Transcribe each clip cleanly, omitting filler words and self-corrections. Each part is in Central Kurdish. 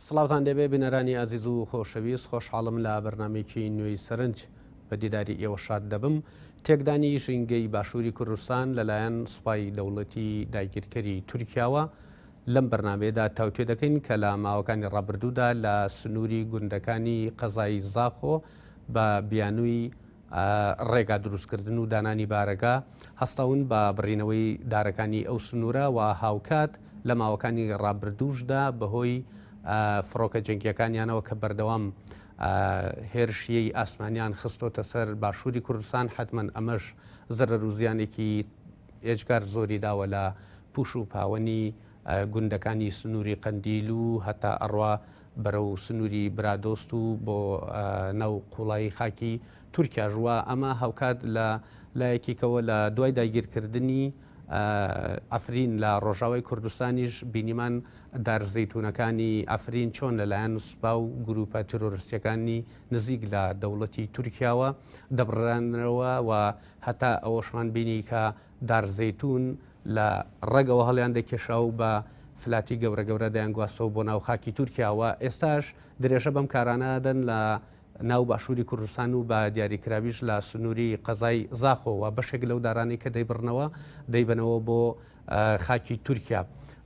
سڵاوتان دەبێ بنەرانی ئازیز و خۆشەویست خۆشحاڵم لە بەرنمێکی نوێی سەرنج بە دیداری ئێوە شاد دەبم. تێکدانی ژینگەی باشووری کوردستان لەلایەن سوپای دەوڵەتی داگیرکەری تورکیاوە لەم بەرنمەیەدا تاوتێ دەکەین کە لە ماوەکانی ڕابردوودا لە سنووری گوندەکانی قەزای زاخۆ بە بیانووی ڕێگا دروستکردن و دانانی بارەگا هەستاون بە بڕینەوەی دارەکانی ئەو سنوورە و هاوکات لە ماوەکانی ڕابردووشدا بەهۆی فڕۆکە جەنگیەکانیانەوە کە بەردەوام هێرشیەی ئاسمانیان خستۆتە سەر باشووری کوردستان حتمەن ئەمەش زەرەر و زیانێکی ئێجگار زۆری داوە لە پوش و پاوەنی گوندەکانی سنووری قەندیل و هەتا ئەڕوا بەرەو سنووری برادۆست و بۆ ناو قوڵایی خاکی تورکیا ژوە. ئەمە هاوکات لە لایەکێکەوە لە دوای داگیرکردنی ئەفرین لە ڕۆژاوای کوردستانیش بینیمان دارزەیتونەکانی ئەفرین چۆن لەلایەن سوپا و گروپە تۆرۆریستیەکانی نزیک لە دەوڵەتی تورکیاوە دەبڕانەوە و هەتا ئەوەشمان بینی کە دارزەیتون لە ڕێگەوە هەڵیان دەکێشا و بە فلاتی گەورە گەورە دەیانگواستەوە بۆ ناو خاکی تورکیاوە. ئێستاش درێژە بەم کارانەدەن لە ناو باشووری کوردستان و بە دیاریکراویش لە سنووری قەزای زاخۆوە بەشێک لەو دارانی کە دەیبڕنەوە دەیبنەوە بۆ خاکی تورکیا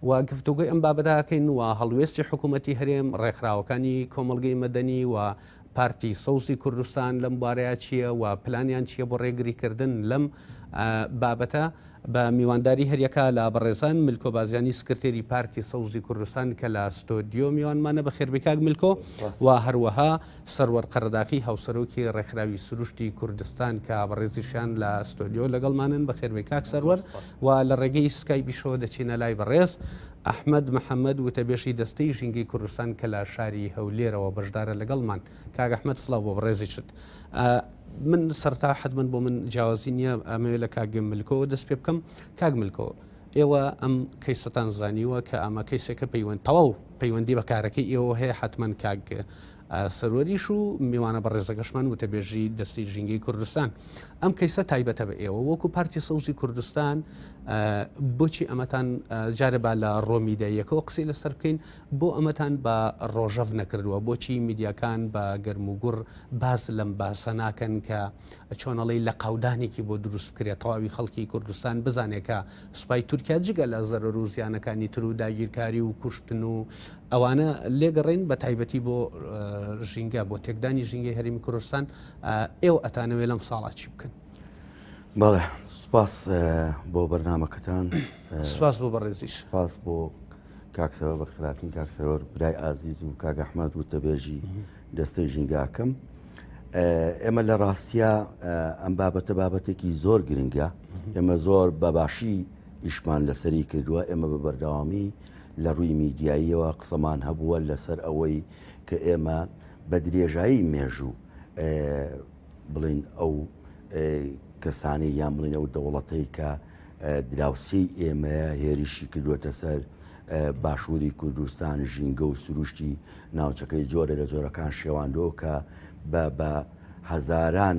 و گفتوگوی ئەم بابەتاکەین وە هەڵوێستی حکوومەتی هەرێم ڕێکخراوەکانی کۆمەڵگەی مەدەنی و پارتی سەوزی کوردستان لەم بارەیە چییە و پلانیان چییە بۆ ڕێگریکردن لەم بابەتە بە میوانداری هەریەکە لە بەڕێزان ملکۆ بازیانی سکرتێری پارتی سەوزی کوردستان کە لە ستۆدیۆ میوانمانە بە خێربێکاک ملکۆ و هەروەها سەروەر قەرداقی هاوسەرۆکی ڕێکخراوی سروشتی کوردستان کە بەڕێزیشان لە ستۆدیۆ لەگەڵمانن بە خێربێکاک سەروەر و لە ڕێگەی سکای بیشەوە دەچینە لای بەڕێز ئەحمەد محەممەد وتەبێشی دەستەی ژینگەی کوردستان کە لە شاری هەولێرەوە بەشدارە لەگەڵمان. کاک ئەحمەد سڵاو بۆ بەڕێزی شت. من سەرتا حتمما بۆ من جیاوازی نییە ئەمەوێت لە کاگەم ملکەوە دەست پێ بکەم. کاک ملکەوە ئێوە ئەم کەیسەتان زانیوە کە ئەمە کەیسێکە پەیوەند تەواو پەیوەندی بە کارەکەی ئێوە هەیە حتمما کاک سەروەریش و میوانە بە ڕێزەکەشمان وتەبێژی دەستی ژینگەی کوردستان. ئەم کەیسە تایبەتە بە ئێوە وەکو پارتی سەوزی کوردستان بۆچی ئەمەتان جارەبا لە ڕۆمیداییەکەەوە قسەی لەسەر بکەین بۆ ئەمەتان بە ڕۆژەڤ نەکردووە بۆچی میدیاکان بە گەرم و گوڕ باز لەم باسە ناکەن کە چۆنەڵی لە قاودانێکی بۆ دروست بکرێت تەواوی خەڵکی کوردستان بزانێکە سوپای تورکیا جگە لە زەرەر و زیانەکانی تر و داگیرکاری و کوشتن و ئەوانە لێگەڕین بە تایبەتی بۆ ژینگە بۆ تێکدانی ژینگەی هەرێمی کوردستان ئێوە ئەتانەوێت لەم ساڵا چی بکەن؟ بەڵێ سوپاس بۆ بەرنامەکەتان، سپاس بۆ بەڕێزیش، سپاس بۆ کاکسەوە بە خراپین کاکسەوە برای ئازیز و کاک ئەحمەد وتەبێژی دەستەی ژینگاکەم. ئێمە لە ڕاستیە ئەم بابەتە بابەتێکی زۆر گرنگە. ئێمە زۆر بەباشی ئیشمان لەسەری کردووە. ئێمە بە بەردەوامی لە ڕووی میدیاییەوە قسەمان هەبووە لەسەر ئەوەی کە ئێمە بە درێژایی مێژوو بڵین ئەو کەسانی یان بڵین ئەو دەوڵەتەی کە دراوسی ئێمە هێریشی کردووەتە سەر باشووری کوردستان ژینگە و سروشتی ناوچەکەی جۆرە لە جۆرەکان شێواندۆ کە بە هەزاران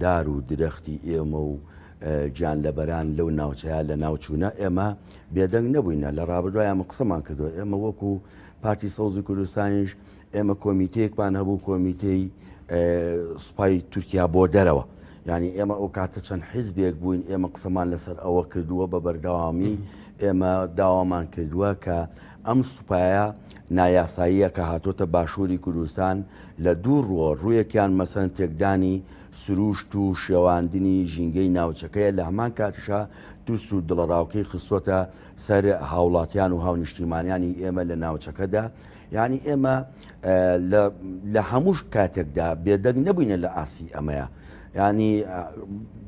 دار و درەختی ئێمە و گیان لەبەران لەو ناوچەیە لە ناوچوونە ئێمە بێدەنگ نەبووینە. لە ڕابردوای ئەمە قسەمان کردووە. ئێمە وەکو پارتی سەوزی کوردستانیش ئێمە کۆمیتەیەکمان هەبوو، کۆمیتەی سوپای تورکیا بۆ دەرەوە. ینی ئێمە ئەو کاتە چەند حیزبێک بووین ئێمە قسەمان لەسەر ئەوە کردووە بە بەردەوامی ئێمە داوامان کردووە کە ئەم سوپایە نایاساییە کە هاتۆتە باشووری کوردستان لە دوو ڕوە ڕوویەکیان مەسەن تێکدانی سروشت و شێواندنی ژینگەی ناوچەکەیە لە هەمان کاتشا ترس و دڵەڕاوکەی خستوەتە سەر هاوڵاتیان و هاونیشتیمانیانی ئێمە لە ناوچەکەدا. یعنی ئێمە لە هەمووش کاتێکدا بێدەنگ نەبووینە لە ئاسی ئەمەیە. ینی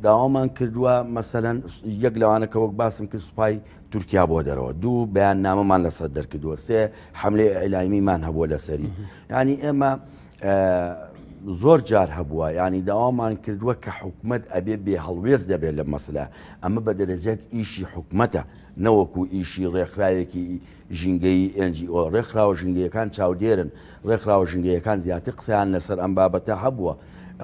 داوامان کردووە مەسەلەن یەک لەوانە کە وەک باسم کرد سوپای تورکیا بۆ دەرەوە، دوو بەیان نامەمان لەسەر دەرکردووە، سێ حملەی ئیلامیمان هەبووە لەسەری. ینی ئێمە زۆر جار هەبووە، ینی داوامان کردووە کە حکوومەت ئەبێ بێ هەڵوێز دەبێت لە مەسلە ئەمە بە دەرەجەک ئیشی حکوومەتە نەوەکو ئیشی ڕێکخراوێکی ژینگەی NGO. ڕێکخراوە ژینگەیەکان چاودێرن، ڕێکخراوە ژینگەیەکان زیاتر قسەیان لەسەر ئەم بابەتە هەبووە.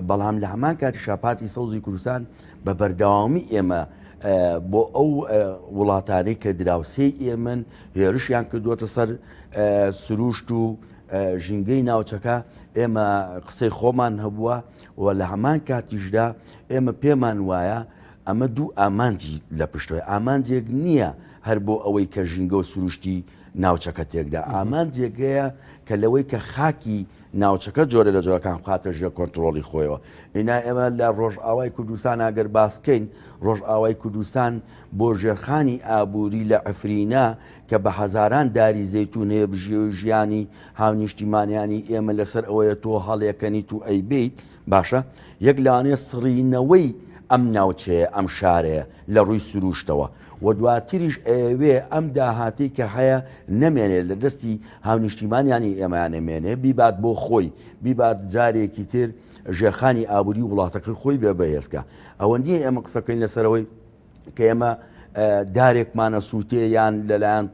بەڵام لە هەمان کاتیشا پارتی سەوزی کوردستان بە بەردەوامی ئێمە بۆ ئەو وڵاتانەی کە دراوسێ ئێمن هێرشیان کردووەتە سەر سروشت و ژینگەی ناوچەکە ئێمە قسەی خۆمان هەبووە و لە هەمان کاتیشدا ئێمە پێمان وایە ئەمە دوو ئامانجی لە پشتەوەی ئامانجێک نییە هەر بۆ ئەوەی کە ژینگە و سروشتی ناوچەکە تێکدا ئامانجێگەیە کە لەوەی کە خاکی ناوچەکە جۆرە لە جۆرەکان خاتە ژێر کۆنتترۆلی خۆیەوە ئینا ئێمە لە ڕۆژئاوای کوردستان ئەگەر باسکەین ڕۆژئاوای کوردستان بۆ ژێرخانی ئابووری لە ئەفرینا کە بە هەزاران داری زەیتون هەیە ژیانی هاونیشتیمانیانی ئێمە لەسەر ئەوەیە تۆ هەڵیەکەنیت و ئەیبیت باشە یەک لەوانەیە سڕینەوەی ئەم ناوچەیە ئەم شارەیە لە ڕووی سروشتەوە و دواتریش ئەوێ ئەم داهاتی کە هەیە نەمێنێت لە دەستی هاونیشتیمانیانی ئێمەیانەمێنێ بیبات بۆ خۆی بیبات جارێکی تر ژێرخانی ئابووری وڵاتەکەی خۆی بێ بەهێزکە ئەوە نییە ئێمە قسەکەین لەسەرەوەی کە ئێمە دارێکمانە سووتێ یان لەلایەن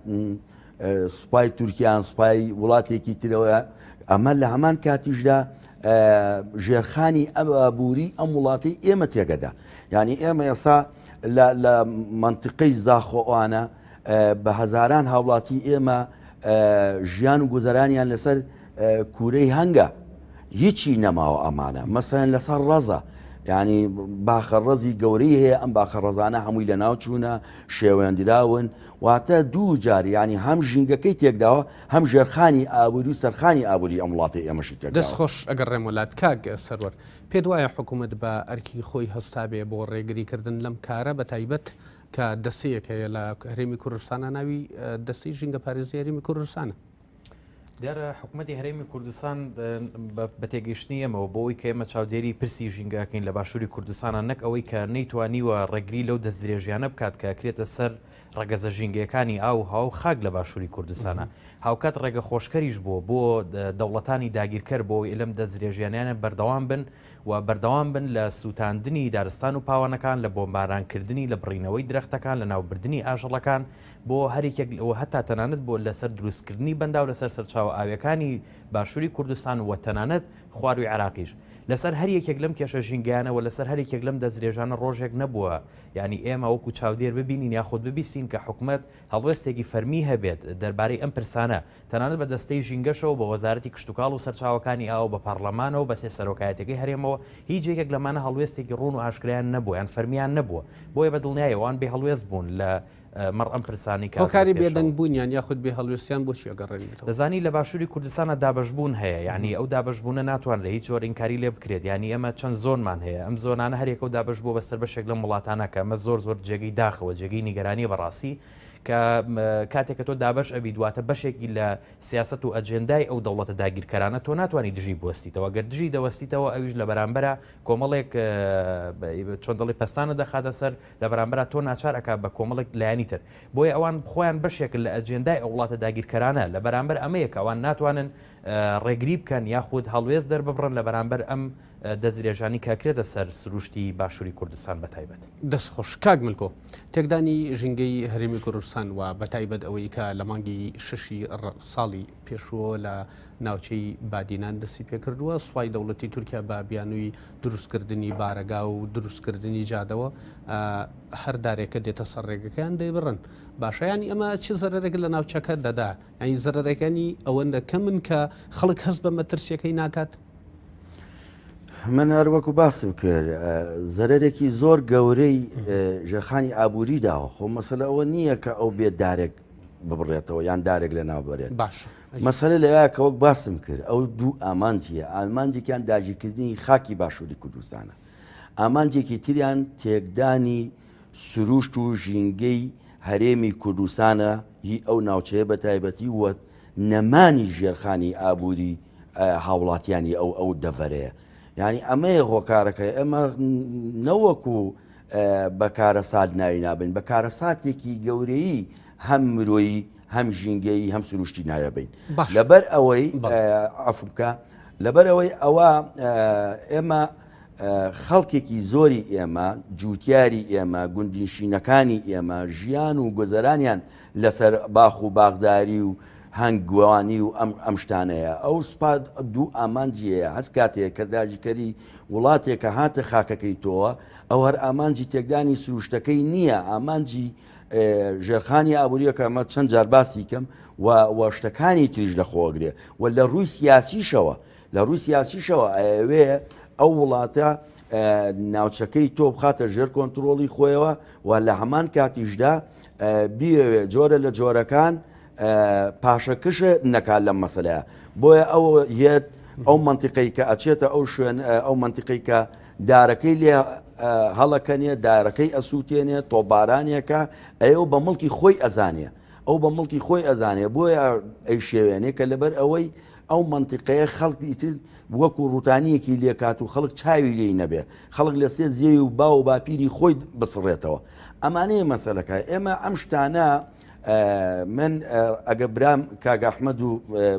سوپای تورکیان سوپای وڵاتێکی ترەوە ئەمە لە هەمان کاتیشدا ژێرخانی ئەم ئابووری ئەم وڵاتی ئێمە تێگەدا یعنی ئێمە ئێستا لە منطقەی زاخۆوانە بە هەزاران هاوڵاتی ئێمە ژیان و گوزەرانیان لەسەر کوورەی هەنگە هیچی نەماوە ئەمانە مەسەن لەسەر ڕەزە ینی باخە ڕەزی گەورەی هەیە ئەم باخە ڕەزانە هەمووی لە ناوچوونە شێوەندراون واتە دوو جار ینی هەم ژینگەکەی تێکداوە هەم ژێرخانی ئابووری و سەرخانی ئابووری ئەم وڵاتی ئێمەشی تێک دەستخۆش ئەگەر ڕێمەلات کاک سەروەر پێت وایە حکوومەت بە ئەرکی خۆی هەستا بێ بۆ ڕێگریکردن لەم کارە بە تایبەت کە دەسەیەک هەیە لە هەرێمی کوردستانە ناوی دەستی ژینگە پارێزی هەرێمی کوردستانە دیارە حکوومەتی هەرێمی کوردستان بە تێگەیشتنی ئەمەوە بۆەوەی کە ئێمە چاودێری پرسی ژینگاکەین لە باشووری کوردستانە نەک ئەوەی کە نەیتوانیوە ڕێگری لەو دەستدرێژیانە بکات کە کرێتە سەر ڕەگەزە ژینگەکانی ئاو هاو خاک لە باشووری کوردستانە هاوکات ڕێگە خۆشکەریش بۆ دەوڵەتانی داگیرکەر بۆی لەم دەستدرێژیانیانە بەردەوام بن و بەردەوام بن لە سووتاندنی دارستان و پاوانەکان لە بۆمبارانکردنی لە بڕینەوەی درەختەکان لە ناوبردننی ئاژەڵەکان بۆ هەرێکەوە هەتا تەنانەت بۆ لەسەر دروستکردنی بەندا و لەسەر سەرچاو ئاویەکانی باشووری کوردستان و تەنانەت خواروی عراقیش لەسەر هەر یەکێک لەم کێشە ژینگیانەوە لەسەر هەر یەکێک لەم دەستدرێژانە ڕۆژێک نەبووە ینی ئێمە وەکو چاودێر ببینین یاخود ببیستین کە حکوومەت هەڵوێستێکی فەرمی هەبێت دەربارەی ئەم پرسانە تەنانەت بە دەستەی ژینگەشەوە بە وەزارەتی کشتتوکاڵ و سەرچاوەکانی ئاو بە پەرلەمانەوە بە سێ سەرۆکایەتەکەی هەرێمەوە هیچ یەکێک لەمانە هەڵوێستێکی ڕوون و ئاشکرایان نەبووە یان فەرمیان نەبووە بۆیە بە دڵنیایەوان بێ هەڵوێست بوون لە مەڕ ئەم پرسانی کاری بێدەنگ بوونیان یاخود بێ هەڵوێستیان بۆچی ئەگەڕێنیتەوە دەزانی لە باشووری کوردستانە دابەشبوون هەیە ینی ئەو دابەشبوونە ناتوان لە هیچ جۆرینکاری لێ بکرێت ینی ئەمە چەند زۆنمان هەیە ئەم زۆنانە هەرێکە و دابش بوو بەسەر بەشێک لەم وڵاتانە کە ئەمە زۆر جێگەی داخەوە جێگەی نیگەرانی بەڕاستی کە کاتێکە تۆ دابش ئەبی دواتە بەشێکی لە سیاست و ئەجێندای ئەو دەوڵەتە داگیرکەرانە تۆ ناتوانانی دژی بوەستیتەوە گەر دژی دەوەستیتەوە ئەویش لە بەرامبەرە کۆمەڵێک چۆن دەڵی پستانە دەخاتە سەر لە بەرامبەرە تۆ ناچارەکە بە کۆمەڵێک لایانی تر بۆیە ئەوان خۆیان بەشێک لە ئەجێندای ئەو وڵاتە داگیرکەرانە لە بەرامبەر ئەمەیەکە ئەوان ناتوانن ڕێگری بکەن یاخود هەڵوێز دەرببڕن لە بەرامبەر ئەم دەستدرێژانی کاکرێتە سەر سروشتی باشووری کوردستان بە تایبەت دەستخۆش کاک ملکۆ تێکدانی ژینگەی هەرێمی کوردستان و بە تایبەت ئەوەی کە لە مانگی ششی ساڵی پێشووە لە ناوچەی بادینان دەستی پێکردووە سوپای دەوڵەتی تورکیا بە بیانووی دروستکردنی بارەگا و دروستکردنی جادەوە هەر دارێکە دێتە سەر ڕێگەکەیان دەیبڕن باشەیانی ئەمە چ زەرێک لە ناوچەکە دەدا ینی زەرەکانی ئەوەندە کە من کە خەڵک هەست بە مەترسیەکەی ناکات من هەروەکو باسم کرد زەرێکی زۆر گەورەی ژێرخانی ئابووری داوە خۆ مەسەلە ئەوە نییە کە ئەو بێت دارێک ببڕێتەوە یان دارێک لە ناوبەرێت باش مەسەلە لەوەیە کە وەک باسم کرد ئەو دوو ئامانجیە ئامانجێکیان داگیرکردنی خاکی باشووری کوردستانە ئامانجێکی تریان تێکدانی سروشت و ژینگەی هەرێمی کوردستانە هی ئەو ناوچەیە بە تایبەتی وە نەمانی ژێرخانی ئابووری هاوڵاتیانی ئەو دەڤەرەیە ینی ئەمەیە هۆکارەکە ئەمە نەوەکو بەکارە سات ناوی نابن بەکارە ساتێکی گەورەی هەم مرۆیی هەم ژینگەی هەم سروشتی نایەبین لەبەر ئەوەی ئەفبکە لەبەر ئەوەی ئەوە ئێمە خەڵکێکی زۆری ئێمە جوتیاری ئێمە گوندینشینەکانی ئێمە ژیان و گۆزەرانیان لەسەر باخ و باغداری و هەنگوانی و ئەم شتانەیە ئەو سوپاد دوو ئامانجیەیە هەست کاتێک کە داژیکەری وڵاتێکە هاتە خاکەکەی تۆوە ئەو هەر ئامانجی تێکدانی سروشتەکەی نییە ئامانجی ژێرخانی ئابوووریەکە ئەمە چەند جار باسی کەم و شتەکانی تریش لەخۆگرێ و لە ڕووی سیاسیشەوە ئەوێ ئەو وڵاتە ناوچەکەی تۆ بخاتە ژێر کۆنتترۆڵی خۆیەوە و لە هەمان کاتیشدا بیەوێ جۆرە لە جۆرەکان پاشەکشە نەکات لەم مەسەلەیە بۆیە ئەو هێت ئەو منتیقەی کە ئەچێتە ئەو شوێن ئەو منتیقەی کە دارەکەی لێ هەڵەکەنێ دارەکەی ئەسووتێنێ تۆبارانێکە ئەو بە مڵکی خۆی ئەزانێ ئەو بە مڵکی خۆی ئەزانێ بۆیە ئەی شێوێنێ کە لەبەر ئەوەی ئەو منتیقەیە خەڵکی تر وەکو ڕوتانیەکی لێکات و خەڵک چاوی لێی نەبێ خەڵک لەسێ زێوی و با و باپیری خۆی بسڕێتەوە ئەمانەیە مەسەلەکە ئێمە ئەم شتانە من ئەگە برام کاگە ئەحمەد و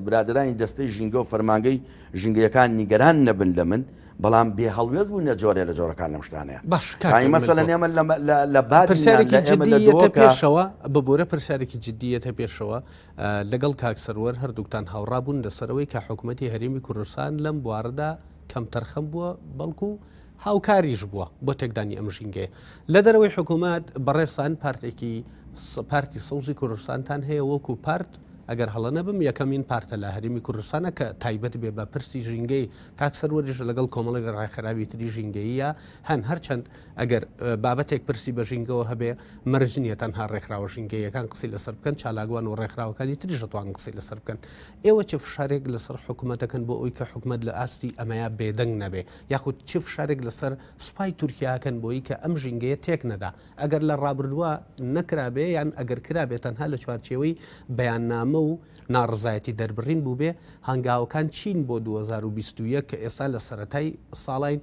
برادرانی دەستەی ژینگە و فەرمانگەی ژینگەیەکان نیگەران نەبن لە من بەڵام بێ هەڵوێز بوو نەجۆرێ لە جۆرەکان لەم شتانەیە مەسەلەن ئێمە لە پرسیارێکی جددیەتە پێشەوە ببوورە پرسیارێکی جددیەتە پێشەوە لەگەڵ کاکسەروەر هەردووکتان هاوڕابوون لەسەرەوەی کە حکوومەتی هەرێمی کوردستان لەم بوارەدا کەم تەرخەم بووە بەڵکو هاوکاریش بووە بۆ تێکدانی ئەم ژینگەیە لە دەرەوەی حکوومەت بەڕێسان پارتی سەوزی کوردستانتان هەیە وەکو پارت ئەگەر هەڵە نەبم یەکەمین پارتە لە هەرێمی کوردستانە کە تایبەت بێ بە پرسی ژینگەی کاکسەروەریش لەگەڵ کۆمەڵی ڕایخراوی تری ژینگەیە هەرچەند ئەگەر بابەتێک پرسی بە ژینگەوە هەبێ مەرج نیە تەنها ڕێکخراوە ژینگەیەکان قسەی لەسەر بکەن چالاگوان و ڕێکخراوەکانی تریش دەتوانن قسەی لەسەر بکەن ئێوە چ فشارێک لەسەر حکوومەتەکەن بۆ ئەوی کە حکوومەت لە ئاستی ئەمەیە بێدەنگ نەبێ یاخود چ فشارێک لەسەر سوپای تورکیاکەن بۆی کە ئەم ژینگەیە تێک نەدا ئەگەر لە ڕابردووە نەکرابێ یان ئەگەر کرابێت تەنها لە چوارچێوەی بەیاننامە و ناڕزایەتی دەربڕین بوو بێ هەنگاوەکان چین بۆ 2021 کە ئێستا لە سەرەتای ساڵین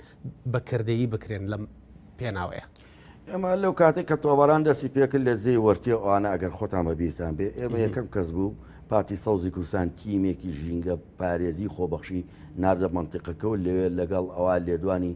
بەکردەیی بکرێن لەم پێناوەیە ئێمە لەو کاتێک کە تۆبەران دەستی پێکرد لە زێی وەرتێ ئەوانە ئەگەر خۆتان بەبیرتان بێ ئێمە یەکەم کەس بوو پارتی سەوزی کوردستان تیمێکی ژینگە پارێزی خۆبەخشی ناردە منتیقەکە و لەوێ لەگەڵ ئەوە لێدوانی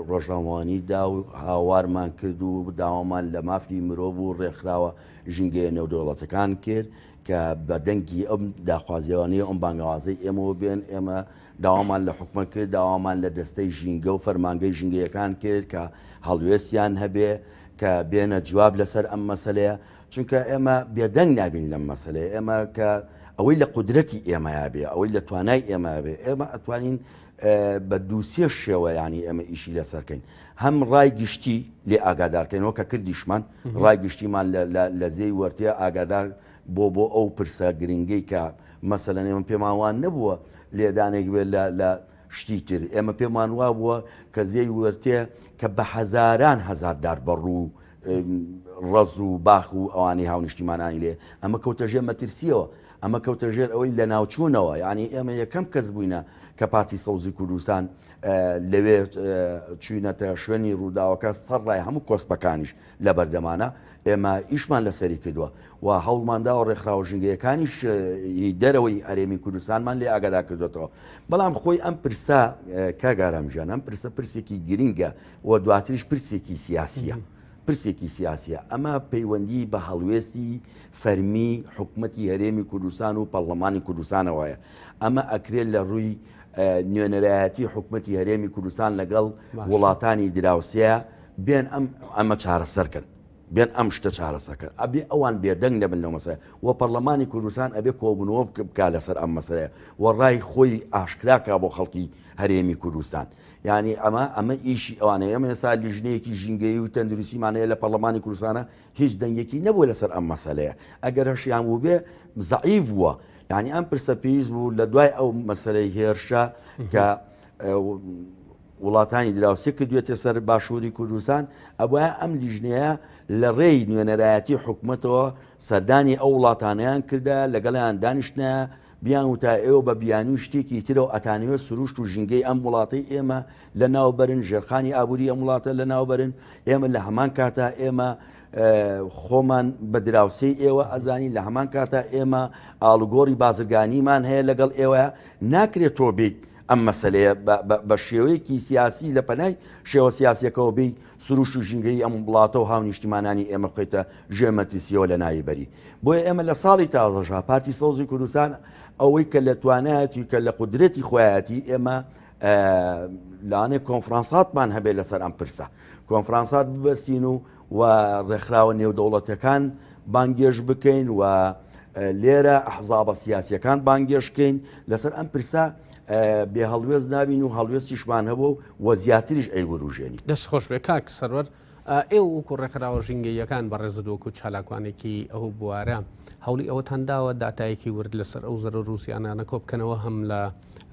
ڕۆژنامەوانی دا و هاوارمان کرد و داوامان لە مافی مرۆڤ و ڕێکخراوە ژینگەیە نێودەوڵەتەکان کرد کە بە دەنگی ئەم داخوازیێوانەیە ئەم بانگوازەی ئێمەوە بێن ئێمە داوامان لە حکومەت کرد داوامان لە دەستەی ژینگە و فەرمانگەی ژینگەیەکان کرد کە هەڵوێستیان هەبێ کە بێنە جواب لەسەر ئەم مەسەلەیە چونکە ئێمە بێدەنگ نابین لەم مەسەلەیە ئێمە کە ئەوەی لە قودرەتی ئێمەیا بێ ئەوەی لە توانای ئێمە بێ ئێمە ئەتوانین بە دووسێ شێوە ینی ئێمە ئیشی لەسەرکەین هەم ڕای گشتی لێ ئاگادارکەینەوە کە کردیشمان ڕای گشتیمان لە زێی وەرتێ ئاگادار بۆ ئەو پرسە گرنگەی کە مەسەلەن ئێمە پێماوان نەبووە لێدانێک بێت لە شتی تر ئێمە پێمان وا بووە کە زێی وەرتێ کە بە هەزاران هەزاردار بەڕوو ڕەز و باخ و ئەوانەی هاونیشتیمانانی لێ ئەمە کەوتەژێر مەترسیەوە ئەمە کەوتەژێر ئەوەی لە ناوچوونەوە یعنی ئێمە یەکەم کەس بووینە کە پارتی سەوزی کوردستان لەوێ چوینەتە شوێنی ڕووداوەکە سەر ڕای هەموو کۆسپەکانیش لە بەردەمانە ئێمە ئیشمان لەسەری کردووە و هەوڵماندا و ڕێکخراوە ژینگەیەکانیش دەرەوەی هەرێمی کوردستانمان لێ ئاگادا کردوێتەوە بەڵام خۆی ئەم پرسا کاگارامژان ئەم پرسە پرسێکی گرینگە و دواتریش پرسێکی سیاسیە پرسێکی سیاسیە ئەمە پەیوەندی بە هەڵوێستی فەرمی حکوومەتی هەرێمی کوردستان و پەرلەمانی کوردستانەوەیە ئەمە ئەکرێت لە ڕووی نوێنەرایەتی حکوومەتی هەرێمی کوردستان لەگەڵ وڵاتانی دراوسەیە بێن ئەمە چارەسەرکەن بێن ئەم شتە چارەسەکەن ئەبێ ئەوان بێدەنگ دەبن لەو مەسەلە و پەرلەمانی کوردستان ئەبێ کۆبوونەوە بکات لەسەر ئەم مەسەلەیە و ڕای خۆی ئاشکراکە بۆ خەڵکی هەرێمی کوردستان یعنی ئەمە ئیشی ئەوانەیە ئەمە ئێستا لیژنەیەکی ژینگەی و تەندروستیمانەیە لە پەرلەمانی کوردستانە هیچ دەنگێکی نەبووە لەسەر ئەم مەسەلەیە ئەگەر هەشیان بوو بێ زەعیف بووە یعنی ئەم پرسە پێویست بوو لە دوای ئەو مەسەلەی هێرشە کە وڵاتانی دراوسێ کردوێتە سەر باشووری کوردستان ئەوە ئەم لیژنەیە لە ڕێی نوێنەرایەتی حکوومەتەوە سەردانی ئەو وڵاتانیان کردە لەگەڵیان دانیشتە بیان وتا ئێوە بە بیانی شتێکی ترەوە ئەتانوێت سروشت و ژینگەی ئەم وڵاتی ئێمە لە ناوبەرن ژێرخانی ئابووری ئەم وڵاتە لە ناوبەرن ئێمە لە هەمان کاتە ئێمە خۆمان بە دراوسەی ئێوە ئەزانی لە هەمان کاتە ئێمە ئاڵوگۆڕی بازرگانیمان هەیە لەگەڵ ئێوە ناکرێت تۆ بیت ئەم مەسلەیە بە شێوەیەکی سیاسی لە پەنای شێوە سیاسیەکەەوە بێ سروش و ژینگەی ئەم وڵاتە و هاونیشتیمانانی ئێمە بخێتە ژێمەتیسیەوە لە نایبەری. بۆیە ئێمە لە ساڵی تازەژا پارتی سەوزی کوردستان ئەوەی کە لە توانایەتی کە لە قودرەتی خۆیەتی ئێمە لاانێ کۆنفرانساتمان هەبێت لەسەر ئەم پرسە کۆنفرانسات ببەستین و ڕێکخراوە نێودەوڵەتەکان بانگێژ بکەین و لێرە ئەحزابە سیاسیەکان بانگێشکەین لەسەر ئەم پرسە بێ هەڵوێز نابین و هەڵوێستیشمان هەبوو و زیاتریش ئەیوروژێنی. دەستخۆش بێ کاک سەرەر ئێوە وەکو ڕێکخراوە ژینگەیەکان بەڕێزدۆکو چالاکوانێکی ئەو بوارە هەوڵی ئەوە هەنداوە داتایەکی ورد لەسەر ئەو زەرە رووسیانانە کۆبکەنەوە هەم لە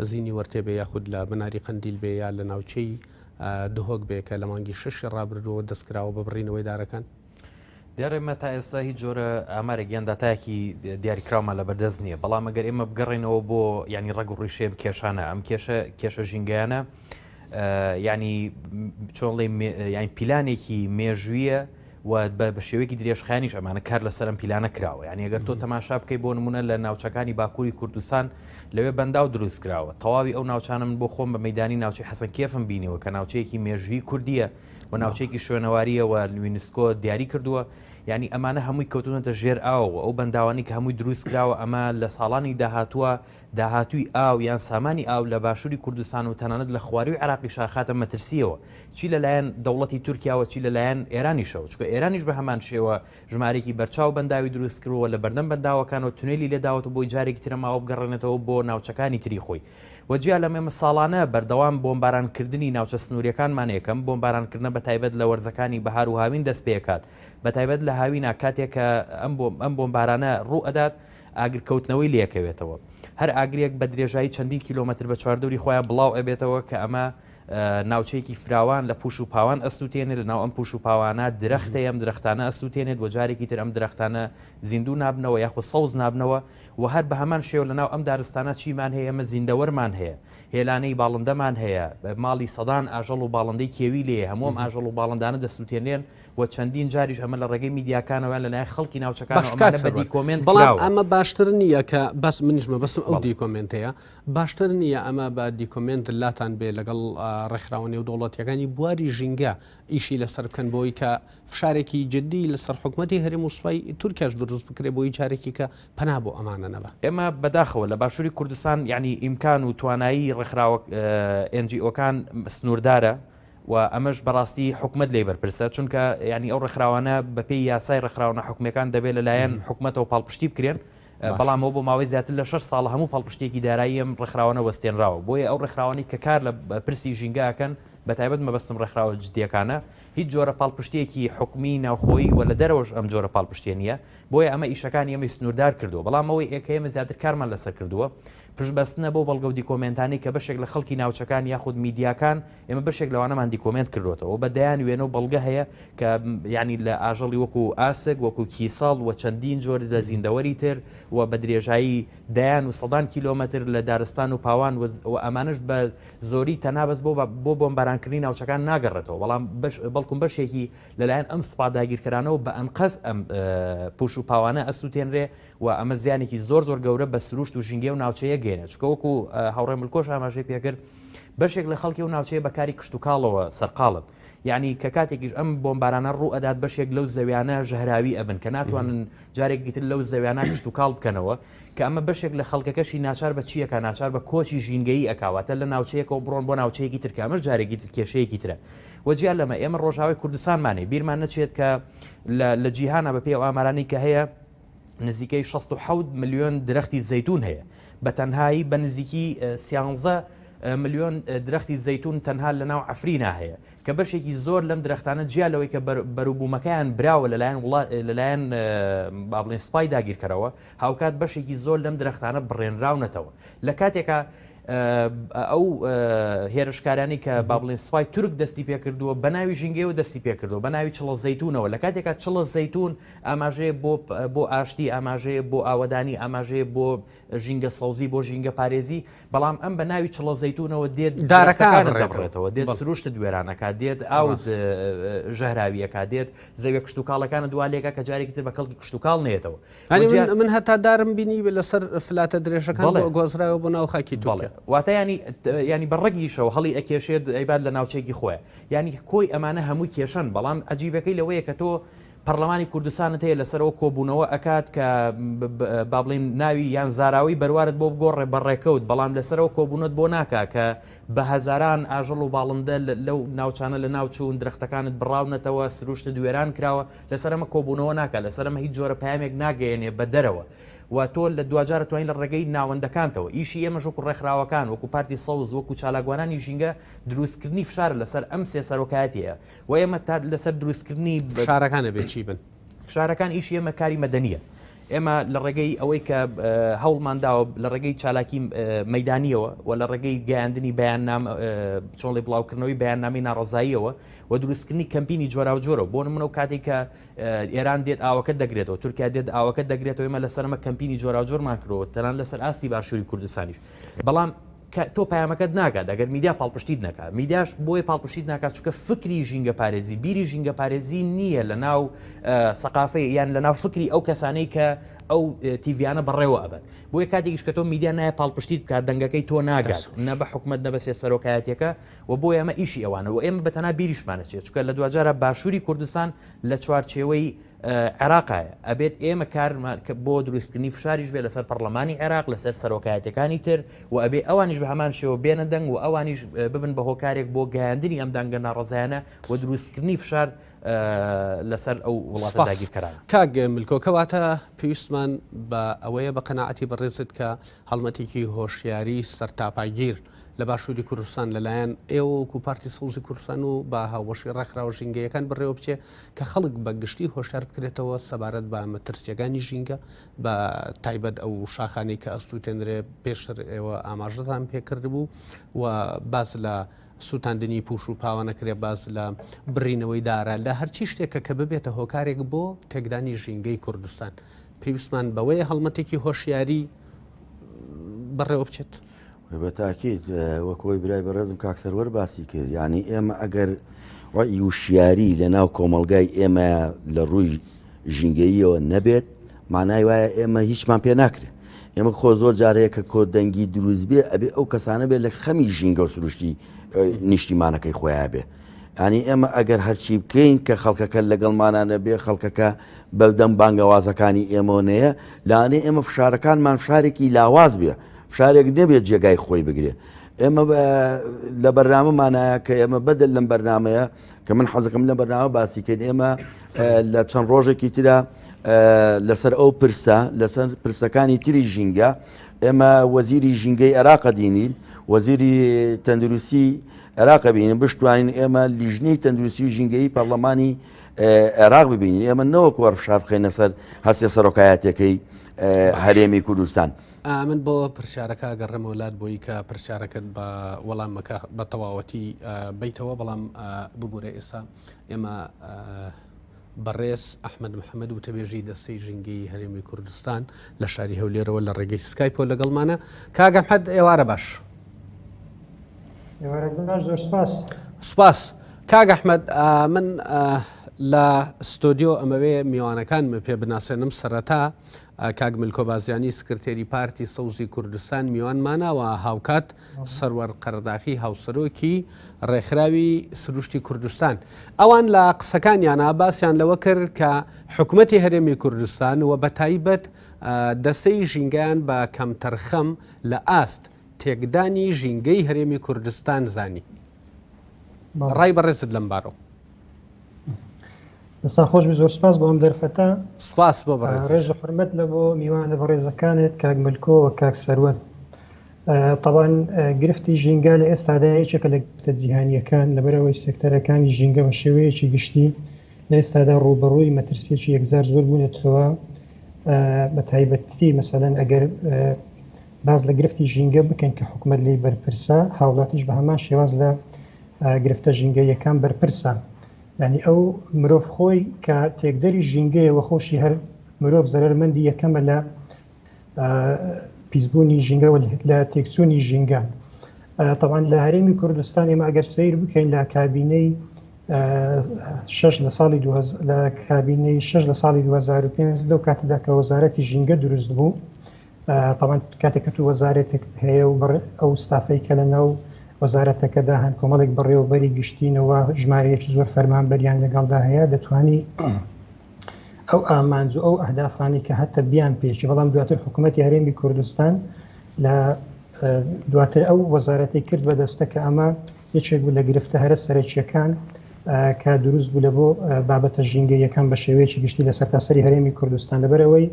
زینی وەرتێبێ یاخود لە بناری قەندیل بێ یا لە ناوچەی دهۆک بێ کە لە مانگی 6 ڕابردووە دەستکراوە بە بڕینەوەی دارەکان. دیارێمە تا ئێستا هیچ جۆرە ئامارە گیانداتایەکی دیاریکراومان لە بەردەست نییە، بەڵام ئەگەر ئێمە بگەڕێنەوە بۆ ینی ڕەگ و ڕیشێ کێشانە ئەم کێشە ژینگەیانە ینی چۆڵێ یان پیلانێکی مێژویە و بە شێوەیەکی درێژخایانیش ئەمانە کار لەسەرم پیلانە کراوە. ینی ئەگەر تۆ تەماشا بکەی بۆ نمونە لە ناوچەکانی باکووری کوردستان لەوێ بەنداو دروست کراوە تەواوی ئەو ناوچانم بۆ خۆم بە مەدانی ناوچەی حەسەن کێفم بینەوە کە ناوچەیەکی مێژوی کوردیە و ناوچەیەکی شوێنەواریەوە یونسکۆ دیاری کردووە. ینی ئەمانە هەمووی کەوتونەتە ژێر ئاوە ئەو بەنداوانی کە هەمووی دروست کراوە ئەمە لە ساڵانی داهاتووی ئاو یان سامانی ئاو لە باشووری کوردستان و تەنانەت لە خواروی عراقی شاخاتە مەترسیەوە چی لەلایەن دەوڵەتی تورکیاوە چی لەلایەن ئێرانیشەوە چکە ئێرانیش بە هەمان شێوە ژمارێکی بەرچاو بەنداوی دروست کردووە لە بەردەم بەنداوەکانەوە تونێلی لێداوەتە بۆی جارێکی ترەماوە بگەڕێنێتەوە بۆ ناوچەکانی تری خۆی وەجیا لە مێمە ساڵانە بەردەوام بۆمبارانکردنی ناوچە سنووریەکانمان یەکەم بۆمبارانکردنە بە تایبەت لە وەرزەکانی بەهار و هاوین دەست پێکات بە تایبەت لە هاوینە کاتێک کە ئەم بۆمبارانە ڕوو ئەدات ئاگرکەوتنەوەی لێکەوێتەوە هەر ئاگرێک بە درێژایی چەندین کیلۆمەتر بە چواردەوری خۆیان بڵاو ئەبێتەوە کە ئەمە ناوچەیەکی فراوان لە پوش و پاوان ئەستوتێنێت لە ناو ئەم پوش و پاوانە درەختەیە ئەم درەختانە ئەستوتێنێت و جارێکی تر ئەم درەختانە زیندوو نابنەوە یاخود سەوز نابنەوە و هەر بە هەمان شێوە لە ناو ئەم دارستانە چیمان هەیە ئەمە زیندەوەرمان هەیە هێلانەی باڵندەمان هەیە ماڵی سەدان ئاژەڵ و باڵندەی کێوی لێ هەموم ئاژەڵ و باڵندانە دەستوتێنێن و چەندین جاریش ئەمە لە ڕێگەی میدیاکانەوە لە لای خەڵکی ناوچەکان بەدی کۆمنت بەڵام ئەمە باشتر نییە کە بەس منیشمە بەسم ئەو دیکۆمنتەیە باشتر نییە ئەمە بە دیکۆمنت لاتان بێ لەگەڵ ڕێکخراوە و دەوڵەتیەکانی بواری ژینگە ئیشی لەسەر بکەن بۆی کە فشارێکی جدی لەسەر حکوومەتی هەرێم و سوپای تورکیاش دروست بکرێ بۆی جارێکی کە پەنا بۆ ئەمانە نەبە ئێمە بەداخەوە لە باشووری کوردستان یعنی ئیمکان و توانایی ڕێکخراوە NGOکان سنووردارە و ئەمەش بەڕاستی حکومت لێ بەرپرسە چونکە ینی ئەو ڕێکخراوانە بەپێی یاسای ڕێکخراوە حکومەکان دەبێت لەلایەن حکومەتەوە پاڵپشتی بکرێن بەڵامەوە بۆ ماوەی زیاتر لە 6 ساڵ هەموو پاڵپشتێکی دارایی ئەم ڕێکخراوانە وەستێنراوە بۆیە ئەو ڕێکخراوانی کە کار لە پرسی ژینگەکەن بە تایبەت مەبەستم ڕێکخراوە جدیەکانە هیچ جۆرە پاڵپشتێکی حکومی ناوخۆیی و لە دەرەوەش ئەم جۆرە پاڵپشتێ نیە بۆیە ئەمە ئیشەکانی ئەمە سنووردار کردووە بەڵام ئەوەی ئێمە زیاتر کارمان لەسەر کردووە پشتبەستنە بۆ بەڵگە و دیکۆمنتانی کە بەشێک لە خەڵکی ناوچەکان یاخود میدیاکان ئێمە بەشێک لەوانەمان دیکۆمنت کردوێتەوە بەدایان وێنە و بەڵگە هەیە کە ینی لە ئاژەڵی وەکو ئاسک وەکو کیساڵ و چەندین جۆر لە زیندەوەری تر و بە درێژایی دایان و سەدان کیلۆمەتر لە دارستان و پاوان و ئەمانش بە زۆری تەنابەست بۆ بۆمبارانکردنی ناوچەکان ناگەڕێتەوە بەڵام بەڵکوم بەشێکی لەلایەن ئەم سوپا داگیرکەرانەوە بە ئەنقەس ئەم پوش و پاوانە ئەسووتێنرێ و ئەمە زیانێکی زۆر گەورە بە سروشت و ژینگە و ناوچەیە گەێنێت چکە وەکو هاوڕێ ملکۆش ئاماژەی پێکرد بەشێک لە خەڵکی و ناوچەیە بەکاری کشت و کاڵەوە سەرقاڵن یعنی کە کاتێکیش ئەم بۆمبارانە ڕوو ئەدات بەشێک لەو زەویانە ژەهراوی ئەبن کە ناتوانن جارێکی تر لەو زەویانە کشت و کاڵ بکەنەوە کە ئەمە بەشێک لە خەڵکەکەشی ناچار بە چیەکە ناچار بە کۆچی ژینگەی ئەکاواتە لە ناوچەیەکەوە بڕۆن بۆ ناوچەیەکی تر کامەش جارێکی تر کێشەیەکی ترە وەجیا لەمە ئێمە ڕۆژاوی کوردستانمانێ بیرمان نەچێت کە لە جیهانە بەپێ ئەو ئامارانی کە هەیە نزیکەی 67 ملیۆن درەختی زەیتون هەیە بە تەنهایی بە نزیکی 13 ملیۆن درەختی زەیتون تەنها لە ناو ئەفرینا هەیە کە بەشێکی زۆر لەم درەختانە جیالەوەی کە بەروبوومەکەیان براوە لەلایەن بابڵێن سوپای داگیرکەرەوە هاوکات بەشێکی زۆر لەم درەختانە بڕێنراونەتەوە لە کاتێکە ئەو هێرشکارانی کە بابڵێن سوپای تورک دەستی پێکردووە بە ناوی ژینگەیەوە دەستی پێکردووە بە ناوی چڵە زەیتونەوە لە کاتێکە چڵە زەیتون ئاماژەیە بۆ ئاشتی ئاماژەیە بۆ ئاوەدانی ئاماژەیە بۆ ژینگە سەوزی بۆ ژینگە پارێزی بەڵام ئەم بە ناوی چڵە زەیتونەوە دێت دارەکان دەبڕێتەوە دێت سروشت دوێرانەکە دێت ئاوت ژەهراویەکە دێت زەوێ کشت و کاڵەکانە دوالێکە کە جارێکی تر بە کەڵکی کشت و کاڵ نێتەوە من هەتا دارم بینی لەسەر فلاتە درێژەکان گۆزراوە بۆ ناو خاکی تورکیا واتە ینی بەڕێگیشەوە هەڵی ئەکێشێت ئەیباد لە ناوچێکی خۆی ینی کۆی ئەمانە هەمووی کێشن بەڵام ئەجیبەکەی لەوەیە کە تۆ پەرلەمانی کوردستانت هەیە لەسەرەوە کۆبوونەوە ئەکات کە با بڵین ناوی یان زاراوی بەروارت بۆ بگۆڕێ بەڕێکەوت بەڵام لەسەرەوە کۆبوونت بۆ ناکا کە بە هەزاران ئاژەڵ و باڵندە لەو ناوچانە لە ناوچوون درەختەکانت بڕاونەتەوە سروشتە دوێران کراوە لەسەرمە کۆبوونەوە ناکە لەسەرمە هیچ جۆرە پامێک ناگەیەنێ بە دەرەوە و تۆ لە دوجارە توانین لە ڕێگەی ناوەندەکانتەوە ئیشی ئێمەش وەکو ڕێکخراوەکان وەکو پارتی سەوز وەکو چالاگوانانی ژینگە دروستکردنی فشار لەسەر ئەم سێ سەرۆکایەتیە و ئێمە تا لەسەر دروستکردنی فشارەکانە بێچی بن فشارەکان ئیشی ئێمە کاری مەدەنیە ئێمە لە ڕێگەی ئەوەی کە هەوڵمانداوە لە ڕێگەی چالاکی مەدانیەوە و لە ڕێگەی گەیاندنی بەیاننام چۆڵی بڵاوکردنەوەی بەیاننامی ناڕزاییەوە و دروستکردنی کەمپینی جۆرا و جۆرە بۆ نمونە و کاتێک کە ئێران دێت ئاوەکە دەگرێتەوە تورکیا دێت ئاوەکە دەگرێتەوە ئێمە لەسەرمە کەمپینی جۆرا و جۆرمان کردەوە تەنان لەسەر ئاستی باشووری کوردستانیش بەڵام تۆ پامەکەت ناگات ئەگەر میدیا پاڵپشتیت نەکات میدیاش بۆی پاڵپشتیت ناکات چونکە فکری ژینگە پارێزی بیری ژینگە پارێزی نییە لە ناو سەقافەی یان لە ناو فکری ئەو کەسانەی کە ئەو تیڤیانە بەڕێوە ئەبن بۆیە کاتێکیش کە تۆ میدیا نایە پاڵپشتیت بکات دەنگەکەی تۆ ناگات نە بە حکومەت نە بە سێ سەرۆکایەتێکە و بۆ ئێمە ئیشی ئەوانە و ئێمە بەتەنها بیریشمانە چێت چونکە لە دوجارە باشووری کوردستان لە چوارچێوەی عێراقایە ئەبێت ئێمە کارمان بۆ دروستکردنی فشاریش بێت لەسەر پەرلەمانی عێراق لەسەر سەرۆکایەتەکانی تر و ئەبێ ئەوانیش بە هەمان شێوە بێنە دەنگ و ئەوانیش ببن بە هۆکارێک بۆ گەیاندنی ئەم دەنگە ناڕزایانە و دروستکردنی فشار لەسەر ئەو وڵاتە داگیرکەران کاک ملکۆکەواتە پێویستمان بە ئەوەیە بە قەناعەتی بەڕێزت کە هەڵمەتێکی هۆشیاری سەرتاپاگیر لە باشووری کوردستان لەلایەن ئێوە وەکو پارتی سەوزی کوردستان و بە هاوبەشی ڕێکخراوە ژینگەیەکان بڕێوە بچێ کە خەڵک بە گشتی هۆشیار بکرێتەوە سەبارەت بە مەترسیەکانی ژینگە بە تایبەت ئەو شاخانەی کە ئەستوتێنرێ پێشتر ئێوە ئاماژەتان پێکرد بوو و باس لە سووتاندنی پوش و پاوانەکرێ باز لە بڕینەوەی دارە لە هەرچی شتێکە کە ببێتە هۆکارێک بۆ تێکدانی ژینگەی کوردستان پێویستمان بەوەی هەڵمەتێکی هۆشیاری بەڕێوە بچێت. بە تاکید وەکۆی برای بەڕێزم کاکسەروەر باسی کرد ینی ئێمە ئەگەر وشیاری لە ناو کۆمەلگای ئێمە لە ڕووی ژینگەییەوە نەبێت مانای وایە ئێمە هیچمان پێ ناکرێت ئێمە خۆ زۆر جارەیە کە کۆدەنگی دروست بێ ئەبێ ئەو کەسانە بێت لە خەمی ژینگە و سروشتی نیشتیمانەکەی خۆیان بێ ینی ئێمە ئەگەر هەرچی بکەین کە خەڵکەکە لەگەڵمانانە بێ خەڵکەکە بەدەم بانگەوازەکانی ئێمەونەیە لاانێ ئێمە فشارەکانمان فشارێکی لاواز بێ فشارێک نەبێت جێگای خۆی بگرێ ئێمە لە بەرنامەمانایە کە ئێمە بەدل لەم بەرنمەیە کە من حەزەکەم لە بەرنامە باسیکەین ئێمە لە چەند ڕۆژێکی ترا لەسەر ئەو پرسە لەسەر پرسەکانی تری ژینگە ئێمە وەزیری ژینگەی عێراق دینین وەزیری تەندروستی عێراق بینین بشتوانین ئێمە لیژنەی تەندروستی و ژینگەی پەرلەمانی عێراق ببینین ئێمە نەوەک وەرفشار بخەینە سەر هەستێ سەرۆکایەتەکەی هەرێمی کوردستان. من بۆ پرسیارەکە گەڕێمە وڵات بۆی کە پرسیارەکەت بە وەڵامەکە بە تەواوەتی بیتەوە بەڵام ببوورە ئێستا ئێمە بەڕێز ئەحمەد محەممەد و تەبێژی دەستەی ژینگەی هەرێمی کوردستان لە شاری هەولێرەوە لە ڕێگەی سکایپۆ لەگەڵمانە کاک ئەحمەد ئێوارە باش زۆر سپاس سپاس کاک ئەحمەد من لە ستۆدیۆ ئەمەوێ میوانەکانمە پێ بناسێنم سەرەتا کاک ملکۆ بازیانی سکرتێری پارتی سەوزی کوردستان میوانمانەوە هاوکات سەروەر قەرداخی هاوسەرۆکی ڕێکخراوی سروشتی کوردستان ئەوان لە قسەکانیانە باسییان لەوە کرد کە حکوومەتی هەرێمی کوردستان و بە تایبەت دەسەی ژینگەیان بە کەمتەرخەم لە ئاست تێکدانی ژینگەی هەرێمی کوردستان زانی ڕای بەڕێزت لەم بارەوە دەستا خۆش زۆر سپاس بۆ ئەم دەرفەتە سپاس بۆ بەڕێز ڕێژ حرمەت لە بۆ میوانە بەڕێزەکانت کاک ملکۆ و کاک سەروەر طبعاً گرفتی ژینگە لە ئێستادا یەکێکە لە گرفتە جیهانیەکان لەبەرەوەی سێکتەرەکانی ژینگە بە شێوەیەکی گشتی لە ئێستادا ڕوبەڕووی مەترسیەکی یەکجار زۆر بوونێتەوە بە تایبەتی مەسەلەن ئەگەر باز لە گرفتی ژینگە بکەن کە حکومەت لی بەرپرسە هاوڵاتیش بە هەمان شێواز لە گرفتە ژینگەیەکان بەرپرسە یعنی ئەو مرۆڤ خۆی کە تێکدەری ژینگەیەوە خۆشی هەر مرۆڤ زەرمەندی یەکەمە لە پیسبوونی ژینگە و لە تێکچوونی ژینگان طبعا لە هەرێمی کوردستان ئێمە ئەگەر سیر بکەین لە کابینەی 6 لە ساڵی 2005 لەو کاتەدا کە وەزارەتی ژینگە دروست بوو طبعا کاتێک کە تو وەزارەتێک هەیە و ئەو ستافەی کە لە ناو وەزارەتەکەدا هەن کۆمەڵێک بەڕێوەبەری گشتینەوە ژمارەیەکی زۆر فەرمانبەریان لەگەڵدا هەیە دەتوانی ئەو ئامانج و ئەو ئەهدافانی کە هەتە بیان پێشی بەڵام دواتر حکوومەتی هەرێمی کوردستان لە دواتر ئەو وەزارەتی کرد بەدەستە کە ئەمە یەکێک بوو لە گرفتە هەرە سەرەکیەکان کە دروست بوو لە بۆ بابەتە ژینگەیەکان بە شێوەیەکی گشتی لە سەرتاسەری هەرێمی کوردستان لەبەرەوەی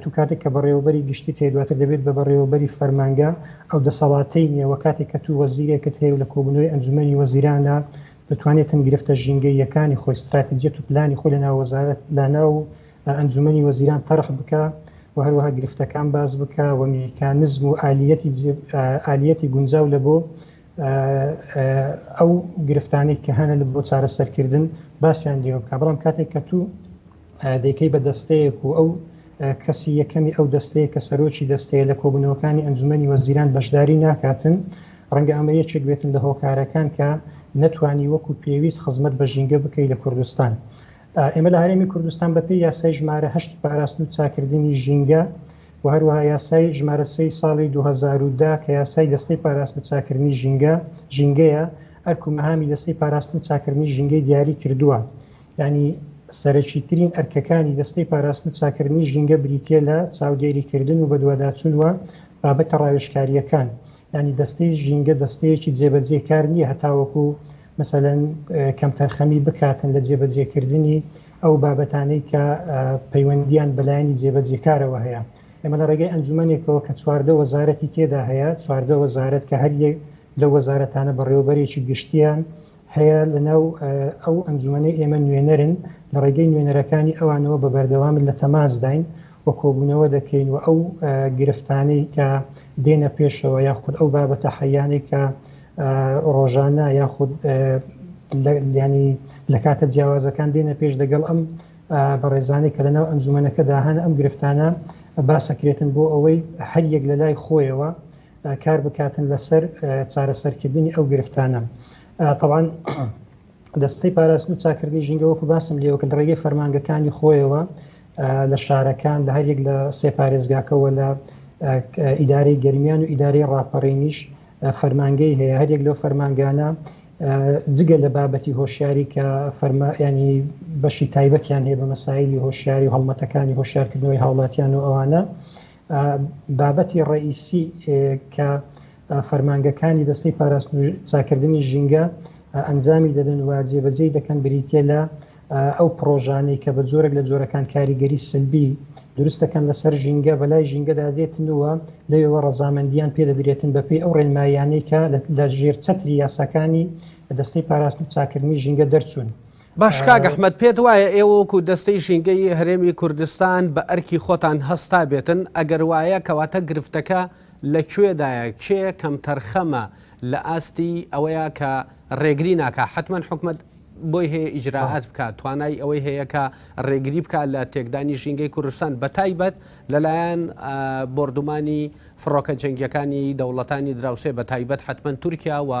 تو کاتێک کە بەڕێوەبەری گشتی تێدواتر دەبێت بە بەڕێوەبەری فەرمانگە ئەو دەسەڵاتەی نییە وە کاتێک کە تو وەزیرێکت هەیە و لە کۆبوونەوەی ئەنجومەنی وەزیرانە بتوانێتن گرفتە ژینگەیەکانی خۆی استراتیجیەت و پلانی خۆی لە ناو وەزارەت لە ناو ئەنجومەنی وەزیران تەرخ بکە و هەروەها گرفتەکان باز بکە و میکانزم و ئالیەتی گونجاو لە بۆ ئەو گرفتانەی کە هەنە لە بۆ چارەسەرکردن باسییان لێوە بکە بەڵام کاتێک کە تو دەیکەی بە دەستەیەک و ئەو کەسی یەکەمی ئەو دەستەیە کە سەرۆکی دەستەیە لە کۆبوونەوەکانی ئەنجومەنی وەزیران بەشداری ناکاتن ڕەنگە ئەمە یەکێک بێتن لە هۆکارەکان کە نەتوانی وەکو پێویست خزمەت بە ژینگە بکەی لە کوردستان. ئێمە لە هەرێمی کوردستان بەپێی یاسای ژمارە 8 پاراستن و چاکردنی ژینگە و هەروەها یاسای ژمارە 3 ساڵی 2010 کە یاسای دەستەی پاراستن و چاکردنی ژینگەیە ئەرک و مەهامی دەستەی پاراستن و چاکردنی ژینگەی دیاری کردووە. یعنی سەرەکیترین ئەرکەکانی دەستەی پاراستن و چاکردنی ژینگە بریتە لە چاودێریکردن و بە دوواداچوونەوە بابەتە ڕاوێژکاریەکان. ینی دەستەی ژینگە دەستەیەکی جێبەجێکار نییە هەتاوەکو مثلەن کەم تەرخەمی بکاتن لە جێبەجێکردنی ئەو بابەتانەی کە پەیوەندیان بەلایانی جێبەجێکارەوە هەیە. ئێمە لە ڕێگەی ئەنجومەنێکەوە کە 14 وەزارەتی تێدا هەیە 14 وەزارەت کە هەر یەک لە وەزارەتانە بەڕێوەبەرێکی گشتیان هەیە لەناو ئەو ئەنجومەنەی ئێمە نوێنەرن لە ڕێگەی نوێنەرەکانی ئەوانەوە بە بەردەوامن لە تەماسداین و کۆبوونەوە دەکەین و ئەو گرفتانەی کە دێنە پێشەوە یاخود ئەو بابەتە حەیانێک کە ڕۆژانە یاخود ینی لە کاتە جیاوازەکان دێنە پێش دەگەڵ ئەم بەڕێزانەی کە لەناو ئەنجومەنەکەدا هەن ئەم گرفتانە باسەکرێتن بۆ ئەوەی هەر یەک لە لای خۆیەوە کار بکاتن لەسەر چارەسەرکردنی ئەو گرفتانە. طبعاً دەستەی پاراستن و چاکردنی ژینگە وەکو باسم لێوە کە لە ڕێگەی فەرمانگەکانی خۆیەوە لە شارەکان لە هەر یەک لە سێ پارێزگاکەوە لە ئیدارەی گەرمیان و ئیدارەی ڕاپەڕینیش فەرمانگەی هەیە هەر یەک لەو فەرمانگانە جگە لە بابەتی هۆشیاری کە ینی بەشی تایبەتیان هەیە بە مەسایلی هۆشیاری و هەڵمەتەکانی هۆشیارکردنەوەی هاوڵاتیان و ئەوانە بابەتی ڕئیسی کە فەرمانگەکانی دەستەی پاراستن و چاکردنی ژینگە ئەنجامی دەدەن و جێبەجێی دەکەن بریتە لە ئەو پرۆژانەی کە بە جۆرێک لە جۆرەکان کاریگەری سلبی دروست دەکەن لەسەر ژینگە بەلای ژینگەدا دێتنەوە لەوێوە ڕەزامەندیان پێدەدرێتن بەپێی ئەو ڕێنمایانەی کە لە ژێر چەتری یاساکانی دەستەی پاراستن و چاکردنی ژینگە دەرچوون. باش کاک ئەحمەد پێت وایە ئێوە وەکو دەستەی ژینگەی هەرێمی کوردستان بە ئەرکی خۆتان هەستا بێتن ئەگەر وایە کەواتە گرفتەکە لەکوێدایە کێ کەم تەرخەمە لە ئاستی ئەوەیە کە ڕێگری ناکە حتمما حکومت بۆی هەیە ئیجراعات بکات توانای ئەوەی هەیە کە ڕێگری بکات لە تێکدانی ژینگەی کوردستان بە تایبەت لەلایەن بردومانی فڕۆکە جەنگیەکانی دەوڵەتانی دراوسێ بە تایبەت حتمما تورکیا و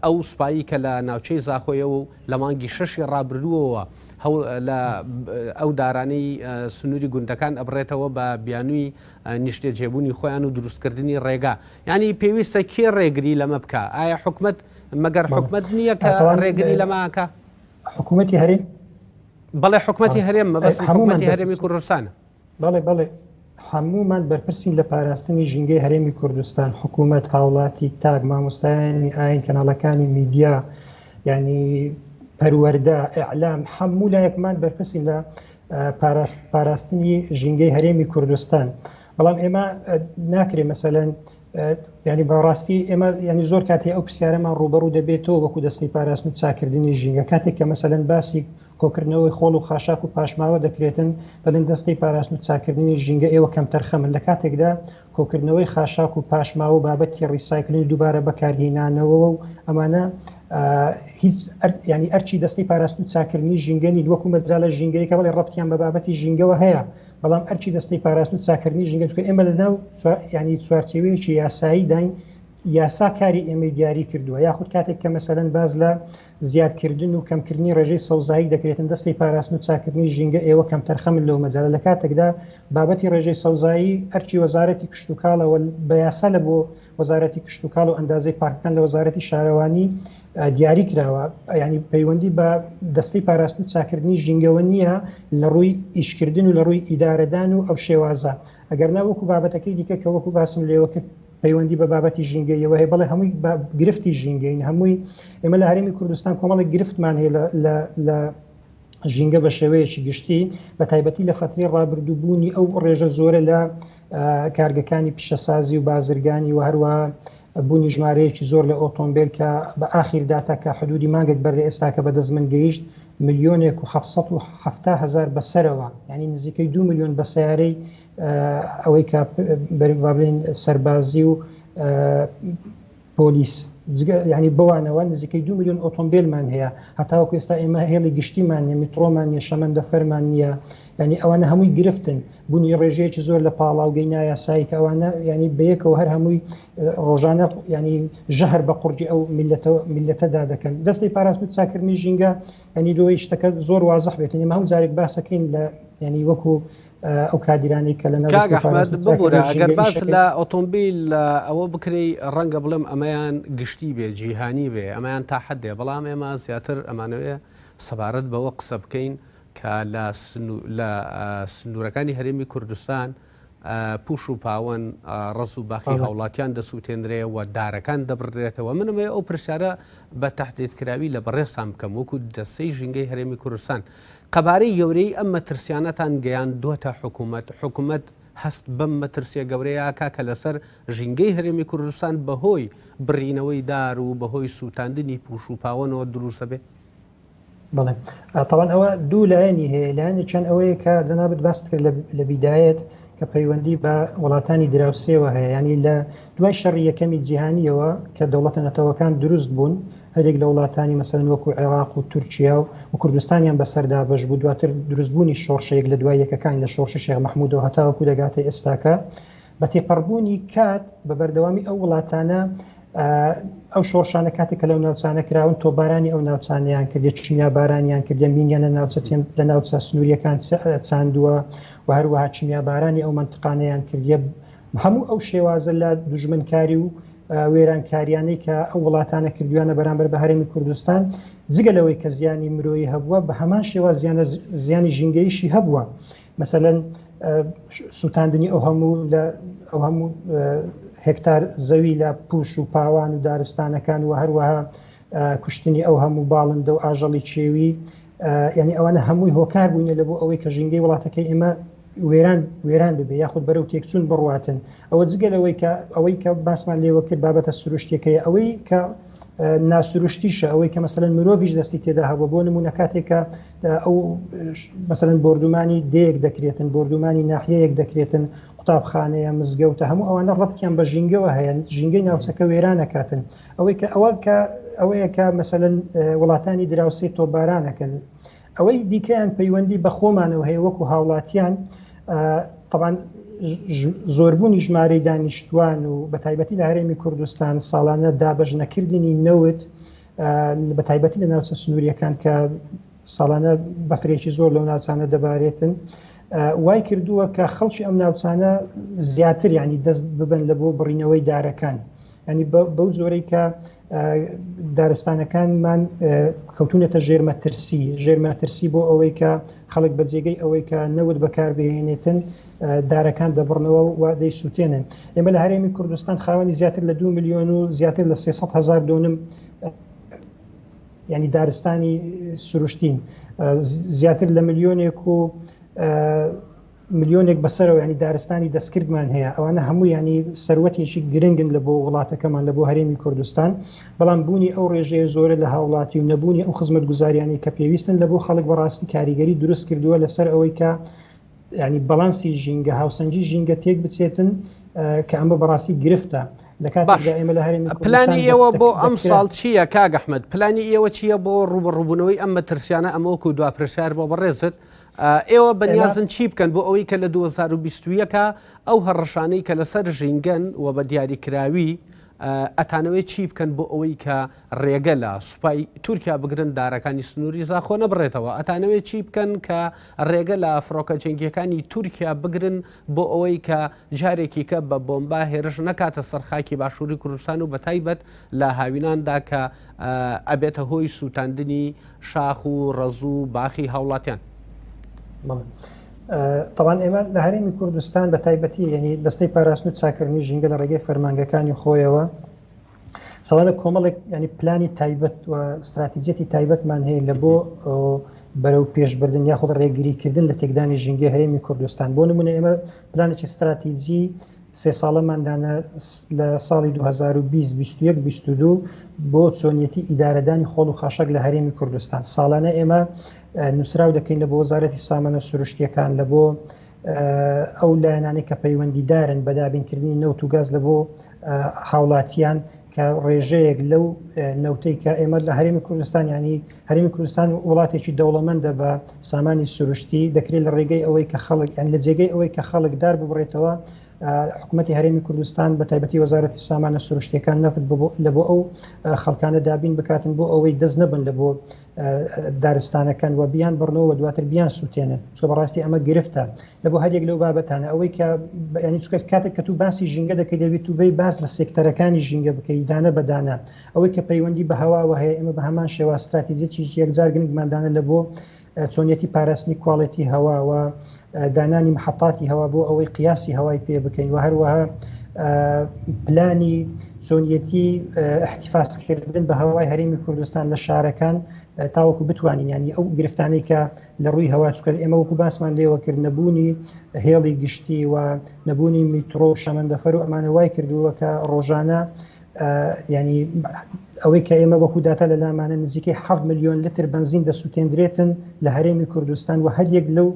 ئەو سوپایی کە لە ناوچەی زاخۆیە و لە مانگی 6 ڕابردووەوە لە ئەو دارانەی سنووری گوندەکان ئەبڕێتەوە بە بیانووی نیشتە جێبوونی خۆیان و دروستکردنی ڕێگا ینی پێویستە کێ ڕێگری لەمە بکە ئایا حکومت مەگەر حکومت نییە کە ڕێگری لەماکە حکوومەتی هەرێم بەڵێ حکوومەتی هەرێم بەس حکوومەتی هەرێمی کوردستانە بەڵێ هەمومان بەرپرسین لە پاراستنی ژینگەی هەرێمی کوردستان حکوومەت هاوڵاتی تاک مامۆستایانی ئاین کەناڵەکانی میدیا ینی پەروەردە ئیعلام هەموو لایەکمان بەرپرسین لە پاراستنی ژینگەی هەرێمی کوردستان بەڵام ئێمە ناکرێ مەسەلەن ینی بەڕاستی ئێمە ینی زۆر کاتی ئەو پرسیارەمان ڕوبەڕوو دەبێتەوە وەکو دەستەی پاراستن و چاکردنی ژینگە کاتێک کە مەسەلەن باسی کۆکردنەوەی خۆڵ و خاشاک و پاشماوە دەکرێتن بەدەن دەستەی پاراستن و چاکردنی ژینگە ئێوە کەم تەرخەمن لە کاتێکدا کۆکردنەوەی خاشاک و پاشماوە بابەتی ڕیسایکلنی دووبارە بەکارهێنانەوە و ئەمانە هیچ ینی ئەرچی دەستەی پاراستن و چاکردنی ژینگەنی وەکو مەجاالە ژینگەیەکە بەڵێ ڕەبتیان بە بابەتی ژینگەوە هەیە بەڵام ئەرچی دەستەی پاراستن و چاکردنی ژینگە چکە ئێمە لەناو ینی چوارچێوەیەکی یاسایی داین یاسا کاری ئێمە دیاری کردووە یاخود کاتێک کە مەسەلەن باز لە زیادکردن و کەمکردنی ڕێژەی سەوزایی دەکرێتن دەستی پاراستن و چاکردنی ژینگە ئێوە کەم تەرخەمن لەو مەجالە لە کاتێکدا بابەتی ڕێژەی سەوزایی ئەرچی وەزارەتی کشت و کاڵەوە بە یاسا لە بۆ وەزارەتی کشت و کاڵ و ئەندازەی پارکەکان لە وەزارەتی شارەوانی دیاری کراوە ینی پەیوەندی بە دەستی پاراستن و چاکردنی ژینگەوە نییە لە ڕووی ئیشکردن و لە ڕووی ئیدارەدان و ئەو شێوازە ئەگەر ناوەکو بابەتەکەی دیکە کە وەکو باسم لێوەکە پەیوەندی بە بابەتی ژینگەیەوە هەیە بەڵێ هەمووی گرفتی ژینگەین هەمووی ئێمە لە هەرێمی کوردستان کۆمەڵێک گرفتمان هەیە لە ژینگە بە شێوەیەکی گشتی بە تایبەتی لە فترەی ڕابردووبوونی ئەو ڕێژە زۆرە لە کارگەکانی پیشەسازی و بازرگانی و هەروە بوونی ژمارەیەکی زۆر لە ئۆتۆمبیل کە بە ئاخیرداتا کە حدودی مانگێک بەر ئێستا کە بەدەستمن گەیشت 1,770,000 بەسەرەوە ینی نزیکەی 2 میلیۆن بە سیارەی ئەوەی کە بڵێن سەربازی و پۆلیس ینی بوانەوە نزیکەی 2 میلیۆن ئۆتۆمبیلمان هەیە هەتاوەکو ئێستا ئێمە هێڵی گشتیمان نیە میترۆمان نیە شەمەندە فەرمان نییە ینی ئەوانە هەمووی گرفتن بوونی ڕێژەیەکی زۆر لە پاڵاوگەی نایاسایی کە ئەوانە ینی بەیەکەوە هەر هەمووی ڕۆژانە ینی ژەهر بە قورجی ئەو میلەتەدا دەکەن دەستی پاراستن و چاکردنی ژینگە ینی دۆی شتەکە زۆر وازەح بێت ئێمە هەموو جارێک باسەکەین لە ینی وەکو ئەو کادیرانی کە لە ئەحمەد ببوورە ئەگەر باس لە ئۆتۆمبیل ئەوە بکری ڕەنگە بڵێم ئەمەیان گشتی بێ جیهانی بێ ئەمەیان تا حدێ بەڵام ئێمە زیاتر ئەمانەوەیە سەبارەت بەوە قسە بکەین کە لە سنوورەکانی هەرێمی کوردستان پوش و پاوەن ڕز و باخی هاوڵاتیان دەسووتێنرێ و دارەکان دەبڕێتەوە منمێ ئەو پرسیارە بە تەحدیدکراوی لە بەڕێسام بکەم وەکو دەستەی ژینگەی هەرێمی کوردستان قەبارەی گەورەی ئەم مەترسیانەتان گەیان دۆتە حکوومەت هەست بەم مەترسیە گەورەیە کە لەسەر ژینگەی هەرێمی کوردستان بەهۆی بڕینەوەی دار و بەهۆی سووتاندنی پوش و پاوەنەوە دروستە بێ بڵێ طبعا ئەوە دوو لایەنی هەیە لایەنی چەند ئەوەیە کە جەنابەت باست کرد لە بیدایەت کە پەیوەندی بە وڵاتانی دراوسێەوە هەیە ینی لە دوای شەڕی یەکەمی جیهانیەوە کە دەوڵەتە نەتەوەکان دروست بوون هەرێک لە وڵاتانی مەسەلەن وەکو عێراق و تورکیا و کوردستانیان بەسەردا بەش بوو دواتر دروستبوونی شۆڕشەیەک لە دوای یەکەکان لە شۆڕشی شێخ مەحموودەوە هەتاوەکو دەگاتە ئێستاکە بە تێپەڕبوونی کات بە بەردەوامی ئەو وڵاتانە ئەو شۆڕشانە کاتێک کە لەو ناوچانە کراون تۆبارانی ئەو ناوچانیان کردێ چینیا بارانیان کردێ مینیانە لە ناوچە سنووریەکان چاندووە و هەروەها چینیا بارانی ئەو منتقانەیان کردێ هەموو ئەو شێوازە لە دوژمنکاری و وێرانکاریانەی کە ئەو وڵاتانە کردویانە بەرامبەر بە هەرێمی کوردستان جگەلەوەی کە زیانی مرۆیی هەبووە بە هەمان شێوە زیانی ژینگەیشی هەبووە مەسەلەن سووتاندنی ئەو هەموو هێکتار زەوی لە پوش و پاوان و دارستانەکان و هەروەها کوشتنی ئەو هەموو باڵندە و ئاژەڵی چێوی ینی ئەوانە هەمووی هۆکار بوونە لە بۆ ئەوەی کە ژینگەی وڵاتەکەی ئێمە وێران ببێ یاخود بەرەو تێکچوون بڕواتن ئەوە ئەوەی کە باسمان لێوە کرد بابەتە سروشتێکەیە ئەوەی کە ناسروشتیشە ئەوەی کە مەسەلەن مرۆڤیش دەستی تێدا هەبوو بۆ نمونە کاتێکە ئەو مەسەلەن بردومانی دەیەک دەکرێتن بردومانی ناحیەیەک دەکرێتن قوتابخانەیە مزگەوتە هەموو ئەوانە ڕەبتیان بە ژینگەوە هەیە ژینگەی ناوچەکە وێرانەکاتن ئەوەیە کە مەسەلەن وڵاتانی دراوسێ تۆبارانەکەن ئەوەی دیکەیان پەیوەندی بە خۆمانەوە هەیە وەکو هاوڵاتیان طبعاً زۆربوونی ژمارەی دانیشتوان و بە تایبەتی لە هەرێمی کوردستان ساڵانە دابەژنەکردنی نەوت بە تایبەتی لە ناوچە سنووریەکان کە ساڵانە بەفرێکی زۆر لەو ناوچانە دەبارێتن وای کردووە کە خەڵکی ئەم ناوچانە زیاتر ینی دەست ببن لە بۆ بڕینەوەی دارەکان ینی بەو زۆرەی کە دارستانەکانمان کەوتونەتە ژێرمەترسی بۆ ئەوەی کە خەڵک بە جێگەی ئەوەی کە نەوت بەکاربهێنێتن دارەکان دەبڕنەوە و دەیسووتێنن ئێمە لە هەرێمی کوردستان خاوەنی زیاتر لە 2 میلیۆن و زیاتر لە 300,000 دۆنم ینی دارستانی سروشتین زیاتر لە ملیۆنێک بەسەرەوە ینی دارستانی دەستکردمان هەیە ئەوانە هەموو ینی سەروەتێکی گرنگن لە بۆ وڵاتەکەمان لە بۆ هەرێمی کوردستان بەڵام بوونی ئەو ڕێژەیە زۆرە لە هاوڵاتی و نەبوونی ئەو خزمەت گوزاریانی کە پێویستن لە بۆ خەڵک بەڕاستی کاریگەری دروست کردووە لەسەر ئەوەی کە ینی بەڵانسی ژینگە هاوسەنجی ژینگە تێک بچێتن کە ئەمە بەڕاستی گرفتە پلانی ئێوە بۆ ئەم ساڵ چییە کاگ ئەحمەد پلانی ئێوە چییە بۆ ڕوبەڕووبوونەوەی ئەم مەترسیانە ئەمەوەکو دوا پرسیار بۆ بەڕێزت ئێوە بەنیازن چی بکەن بۆ ئەوەی کە لە 2021 ئەو هەڕەشانەی کە لەسەر ژینگەن و بە دیاریکراوی ئەتانەوەی چی بکەن بۆ ئەوەی کە ڕێگە لە سوپای تورکیا بگرن دارەکانی سنووری زاخۆ نەبڕێتەوە ئەتانەوەی چی بکەن کە ڕێگە لە فڕۆکە جەنگیەکانی تورکیا بگرن بۆ ئەوەی کە جارێکی کە بە بۆمبا هێرش نەکاتە سەرخاکی باشووری کوردستان و بە تایبەت لە هاویناندا کە ئەبێتە هۆی سووتاندنی شاخ و ڕەز و باخی هاوڵاتیان. طبعا ئێمە لە هەرێمی کوردستان بە تایبەتی یعنی دەستەی پاراستن و چاکردنی ژینگە لە ڕێگەی فەرمانگەکانی خۆیەوە ساڵانە کۆمەڵێک ینی پلانی تایبەت و استراتیجەتی تایبەتمان هەیە لە بۆ بەرەو پێشبردن یاخود ڕێگریکردن لە تێکدانی ژینگە هەرێمی کوردستان. بۆ نمونە ئێمە پلانێکی استراتیجی سێ ساڵەماندانە لە ساڵی 2020-2022 بۆ چۆنیەتی ئیدارەدانی خۆڵ و خاشەک لە هەرێمی کوردستان. ساڵانە ئێمە نووسراو دەکەین لە بۆ وەزارەتی سامانە سروشتیەکان لە بۆ ئەو لایەنانەی کە پەیوەندیدارن بە دابینکردنی نەوت و گاز لە بۆ هاوڵاتیان کە ڕێژەیەک لەو نەوتەی کە ئێمە لە هەرێمی کوردستان ینی هەرێمی کوردستان وڵاتێکی دەوڵەمەندە بە سامانی سروشتی دەکرێت لە ڕێگەی ئەوەی کە خەڵک یان لە جێگەی ئەوەی کە خەڵک دار ببڕێتەوە حکوومەتی هەرێمی کوردستان بە تایبەتی وەزارەتی سامانە سروشتیەکان نەفت لە بۆ ئەو خەڵکانە دابین بکاتن بۆ ئەوەی دەست نەبن لە بۆ دارستانەکان و بیان بڕنەوە دواتر بیان سووتێنن چۆ بەڕاستی ئەمە گرفتە لە بۆ هەرێک لەو بابەتانە ئەوەی کە ینی چکات کاتێک کە تو باسی ژینگە دەکەی دەبێت تو بێ باس لە سێکتەرەکانی ژینگە بکەی دانە بەدانە ئەوەی کە پەیوەندی بە هەواوە هەیە ئێمە بە هەمان شێوە استراتیجێکی یەکجار گرنگماندانە لە بۆ چۆنیەتی پاراستنی کواڵەتی هەواوە دانانی محەطاتی هەوا بۆ ئەوەی قیاسی هەوای پێ بکەین و هەروەها پلانی چۆنیەتی احتیفازکردن بە هەوای هەرێمی کوردستان لە شارەکان تاوەکو بتوانین ینی ئەو گرفتانەی کە لە ڕووی هەوا چکرد ئێمە وەکو باسمان لێوە کرد نەبوونی هێڵی گشتی و نەبوونی میترۆ شەمەندەفەر و ئەمانە وای کردووە کە ڕۆژانە ینی ئەوەی کە ئێمە وەکو داتا لە لامانە نزیکەی 7 ملیۆن لتر بنزین دەسووتێنرێتن لە هەرێمی کوردستان و هەر یەک لەو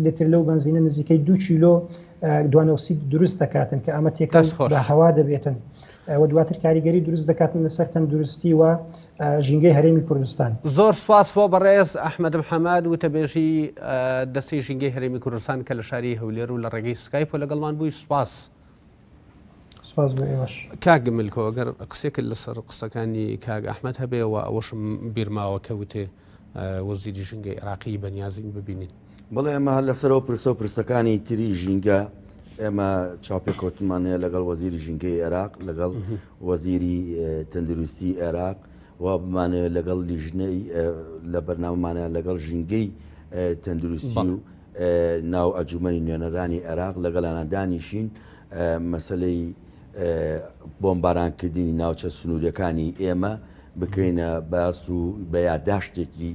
لتر لەو بنزینە نزیکەی 2 کیلۆ دوانەوسی دروست دەکاتن کە ئەمە تێکەڵ بە هەوا دەبێتن و دواتر کاریگەری دروست دەکاتن لەسەر تەندروستی و ژینگەی هەرێمی کوردستان. زۆر سپاس بۆ بەڕێز ئەحمەد محەممەد وتەبێژی دەستی ژینگەی هەرێمی کوردستان کە لە شاری هەولێر و لە ڕێگەی سکایپ و لەگەڵمان بووی. سپاس. سپاس بۆ ئێوەش. کاگملکۆ ئەگەر قسێکت لەسەر قسەکانی کاگ ئەحمەد هەبێەوە ئەوەشم بیرماوە کەوتێ وەزیری ژینگەی عێراقی بەنیازین ببینین. بەڵێ ئێمە لەسەرەوە پرسە و پرسەکانی تری ژینگە ئێمە چاپێکۆتمانەیە لەگەڵ وەزیری ژینگەی عێراق لەگەڵ وەزیری تەندروستی عێراق و بمانەوە لەگەڵ لیژنەی لە بەرنامەمانە لەگەڵ ژینگەی تەندروستی و ناو ئەنجومەنی نوێنەرانی عێراق لەگەڵانە دانیشین مەسەلەی بۆمبارانکردنی ناوچە سنووریەکانی ئێمە بکەینە باس و بە یادداشتێکی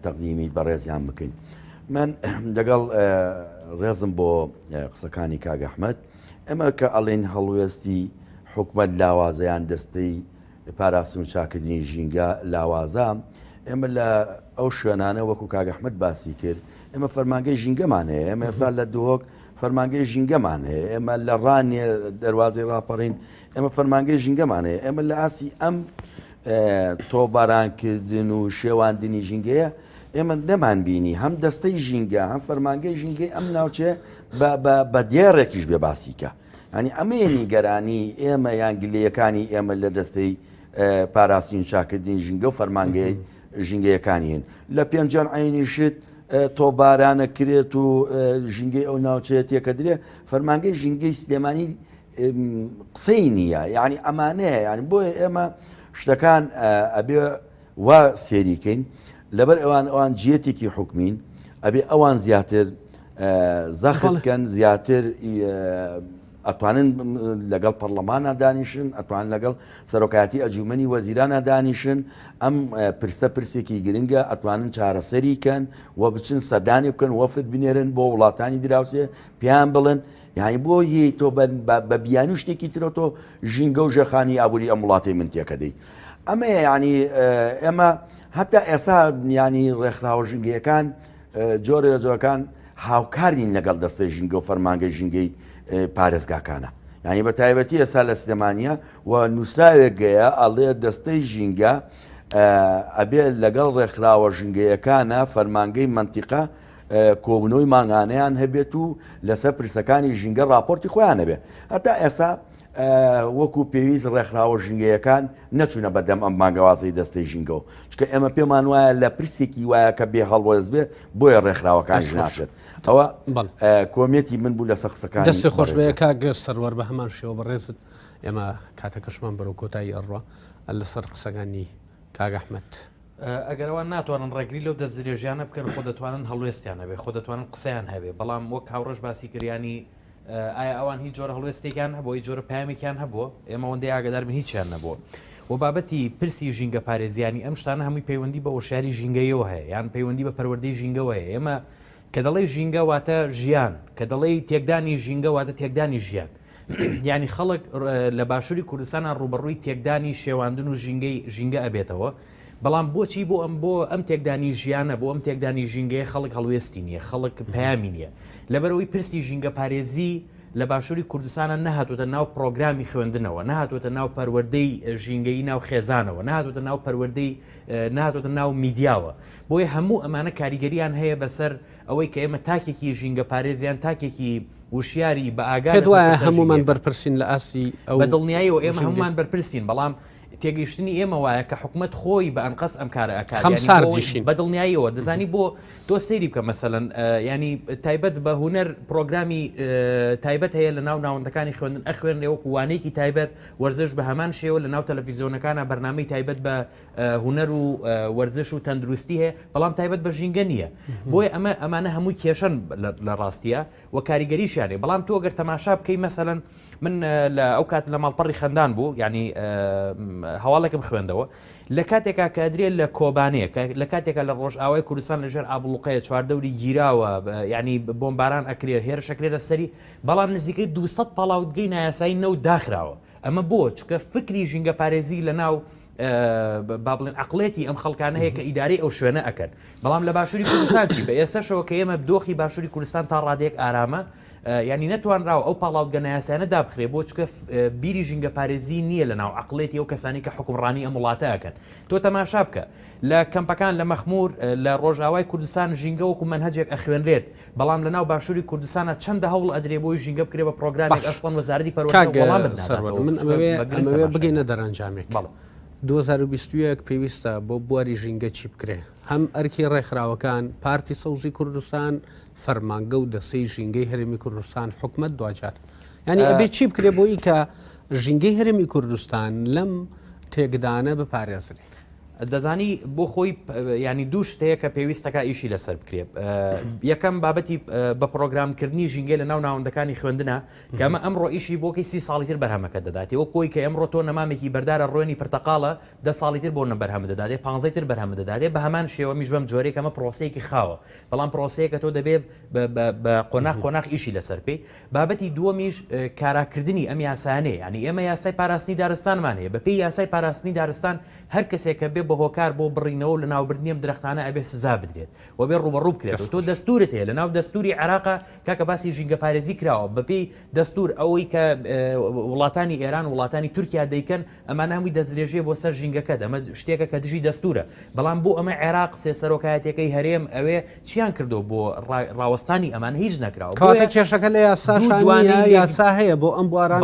تەقدیمی بەڕێزیان بکەین. من لەگەڵ ڕێزم بۆ قسەکانی کاگ ئەحمەد ئەمە کە ئەڵێن هەڵوێستی حکومەت لاوازەیان دەستەی پاراستن و چاکردنی ژینگە لاوازە ئێمە لە ئەو شوێنانە وەکو کاگ ئەحمەد باسی کرد ئێمە فەرمانگەی ژینگەمان هەیە ئێمە ئێستا لە دووهۆک فەرمانگەی ژینگەمان هەیە ئێمە لە ڕانێ دەواازەی ڕاپەڕین ئێمە فەرمانگەی ژینگەمان هەیە ئێمە لە ئاسی ئەم تۆبارانکردن و شێواندنی ژینگەیە ئێمە نەمان بینی هەم دەستەی ژینگە هەم فەرمانگەی ژینگەی ئەم ناوچێ بە دیێڕێکیش بێ باسیکە ینی ئەمەیە نیگەرانی ئێمە یانگلەکانی ئێمە لە دەستەی پاراستنی چاکردنی ژینگە و فەرمانگەی ژینگەیەکانیین لە پێنجان عینی شت تۆبارانە کرێت و ژینگەی ئەو ناوچەیە تێکە درێ فەرمانگەی ژینگەی سلێمانی قسەی نییە یعنی ئەمانەیە ینی بۆیە ئێمە شتەکان ئەبێ وا سێریکەین لەبەر ئەوان جێتێکی حکومین ئەبێ ئەوان زیاتر زەختکەن زیاتر ئەتوانن لەگەڵ پەرلەمانە دانیشن ئەتوان لەگەڵ سەرۆکایەتی ئەنجومەنی وەزیرانە دانیشن ئەم پرسە پرسێکی گرنگە ئەتوانن چارەسەریکەن و بچن سەردانی بکەن وەفد بنێرن بۆ وڵاتانی دراوسێ پێیان بڵن یعنی بۆ هی تۆ بە بیانی شتێکی ترە تۆ ژینگە و ژەخانی ئابووری ئەم وڵاتی من تێکە دەی ئەمە ینی ئێمە هەتا ئێستا ینی ڕێکخراوە ژینگەیەکان جۆرە جۆرەکان هاوکارین لەگەڵ دەستە ژینگە و فەرمانگەی ژینگەی پارێزگاکانە ینی بە تایبەتی ئێستا لە سلێمانیە و نووسراوێک گەیە ئەڵێ دەستەی ژینگە ئەبێ لەگەڵ ڕێکخراوە ژینگەیەکانە فەرمانگەی منتیقە کۆبنەوەی ماگانەیان هەبێت و لەسەر پرسەکانی ژینگە راپۆرتی خۆیان هەبێ هەتا ئێستا وەکو پێویست ڕێکخراوە ژینگەیەکان نەچوونە بەدەم ئەم ماگەوازەی دەستەی ژینگەەوە چکە ئێمە پێمان وایە لە پرسێکی وایە کە بێ هەڵوەز بێ بۆیە ڕێکخراوەکان ناشێت ئەوە کۆمێتی من بوو لە سەخسەکان دەستی خۆش بەیە کاگە سەروەر بە هەمان شێوە بەڕێزت ئێمە کاتەکەشمان بەرەو کۆتایی ئەڕوە لەسەر قسەکانی کاگ ئەحمەد ئەگەرەوە ناتوانن ڕێگری لەو دەست درێژیانە بکەن خۆ دەتوانن هەڵوێستیان هەبێ خۆ دەتوانن قسەیان هەبێ بەڵام وەک هاوڕێژ باسی کریانی ئایا ئەوان هیچ جۆرە هەڵوێستێکیان هەبوو هیچ جۆرە پامێکیان هەبووە ئێمە وەندەی ئاگداربن هیچیان نەبووە و بابەتی پرسی ژینگە پارێزیانی ئەم شتانە هەمووی پەیوەندی بە وشاری ژینگەیەوە هەیە یان پەیوەندی بە پەروەردەی ژینگەوە هەیە ئێمە کە دەڵێ ژینگە واتە ژیان کە دەڵێ تێکدانی ژینگە واتە تێکدانی ژیان ینی خەڵک لە باشووری کوردستانە ڕوبەڕووی تێکدانی شێواندن و ژینگە ئەبێتەوە بەڵام بۆچی بۆ ئەم تێکدانی ژیانە بۆ ئەم تێکدانی ژینگەیە خەڵک هەڵوێستی نییە خەڵک پامی نییە لەبەرەوەی پرسی ژینگە پارێزی لە باشووری کوردستانە نەهاتوتە ناو پرۆگرامی خوێندنەوە نەهاتوتە ناو پەروەردەی ژینگەی ناو خێزانەوە نهاتوتە ناو پەروەردەی نهاتوتە ناو میدیاوە بۆیە هەموو ئەمانە کاریگەریان هەیە بەسەر ئەوەی کە ئێمە تاکێکی ژینگە پارێزیان تاکێکی وشیاری بە ئاگار هەمومان بەرپرسین لە ئاسی بە دڵنیایی و ئێمە هەمومان بەرپرسین بەڵام تێگەیشتنی ئێمە وایە کە حکومت خۆی بە ئەنقەس ئەم کارە ئەکات بە دڵنیاییەوە دەزانی بۆ تۆ سەیری بکە مەسەلەن ینی تایبەت بە هوەر پرۆگرامی تایبەت هەیە لە ناو ناوەندەکانی خوێندن ئەخوێن وەکو وانەیەکی تایبەت وەرزش بە هەمان شێوە لە ناو تەلەڤیزیۆنەکانە بەرنامەی تایبەت بە هوەر و وەرزش و تەندروستی هەیە بەڵام تایبەت بە ژینگە نییە بۆیە ئەمانە هەمووی کێشن لە ڕاستیە و کاریگەریشیانێ بەڵام تۆ گەر تەماشا بکەی مەسەلەن من لە ئەو کات لە ماڵپەڕی خەندان بوو ینی هەواڵێکم خوێندەوە لە کاتێکا کادرێت لە کۆبانەیە لە کاتێکە لە ڕۆژئاوای کوردستان لەژێر ئابڵوقەیە چواردەوری گیراوە ینی بۆمباران ئەکرێ هێرشەکرێتە سەری بەڵام نزیکەی 200 پاڵاوتگەی نایاسایی نەو داخراوە ئەمە بۆ چکە فکری ژینگە پارێزی لە ناو با بڵێن عقلێتی ئەم خەڵکانە هەیە کە ئیداری ئەو شوێنە ئەکەن بەڵام لە باشووری کوردستانچی بە ئێستاشەوە کە ئێمە دۆخی باشووری کوردستان تا ڕادەیەک ئارامە ینی نەتوانراوە ئەو پاڵاوتگە نایاسانە دابخرێ بۆ چکە بیری ژینگە پارێزی نییە لە ناو عقلێتی ئەو کەسانی کە حکومڕانی ئەم وڵاتە ئەکەن تۆ تەماشا بکە لە کەمپەکان لە مەخمور لە ڕۆژاوای کوردستان ژینگە وەکو منهەجێک ئەخوێنرێت بەڵام لە ناو باشووری کوردستانە چەندە هەوڵ ئەدرێ بۆی ژینگە بکرێ بە پرۆگرامێک ئەسڵەن وەزارەتی پەروەردە بگەینە دەرەنجامێک 2021 پێویستە بۆ بواری ژینگە چی بکرێ هەم ئەرکی ڕێکخراوەکان پارتی سەوزی کوردستان فەرمانگە و دەسەی ژینگەی هەرێمی کوردستان حکومت دوجار ینی ئەبێ چی بکرێ بۆی کە ژینگەی هەرێمی کوردستان لەم تێکدانە بپارێزرێ دەزانی بۆ خۆی ینی دوو شتەیە کە پێویستەکە ئیشی لەسەر بکرێت یەکەم بابەتی بە پرۆگرامکردنی ژینگە لە ناو ناوەندەکانی خوێندنە کە ئەمە ئەمڕۆ ئیشی بۆکەی 30 ساڵی تر بەرهەمەکە دەداتێ وە کۆی کە ئەمڕۆ تۆ نەمامێکی بەردارە ڕۆنی پرتەقاڵە 10 ساڵی تر بۆ نەبەرهەم دەداتێ 15 تر بەرهەم دەداتێ بە هەمان شێوە میش بەم جۆرێک ئەمە پرۆسەیەکی خاوە بەڵام پرۆسەیە کە تۆ دەبێت بە قۆناق ئیشی لەسەر پێی بابەتی دووەمیش کاراکردنی ئەم یاسانەیە ینی ئێمە یاسای پاراستنی دارستانمان هەیە بەپێی یاسای پاراستنی دارستان هەر کەسێک کە بێ بە هۆکار بۆ بڕینەوە لە ناوبردنیم درەختانە ئەبێ سزا بدرێت و بێ ڕوبەڕوو بکرێت تۆ دەستورت هەیە لە ناو دەستوری عێراقا کاکە باسی ژینگە پارێزی کراوە بەپێی دەستور ئەوەی کە وڵاتانی ئێران وڵاتانی تورکیا دەیکەن ئەمانە هەمووی دەستدرێژێ بۆ سەر ژینگەکەت ئەمە شتێکە کە دژی دەستورە بەڵام بۆ ئەمە عێراق سێسەرۆکایەتەکەی هەرێم ئەوێ چیان کردو بۆ ڕاوەستانی ئەمان هیچ نەکراوە کەواتە کێشەکە لە یاسا هەیە بۆ ئەم بوارانە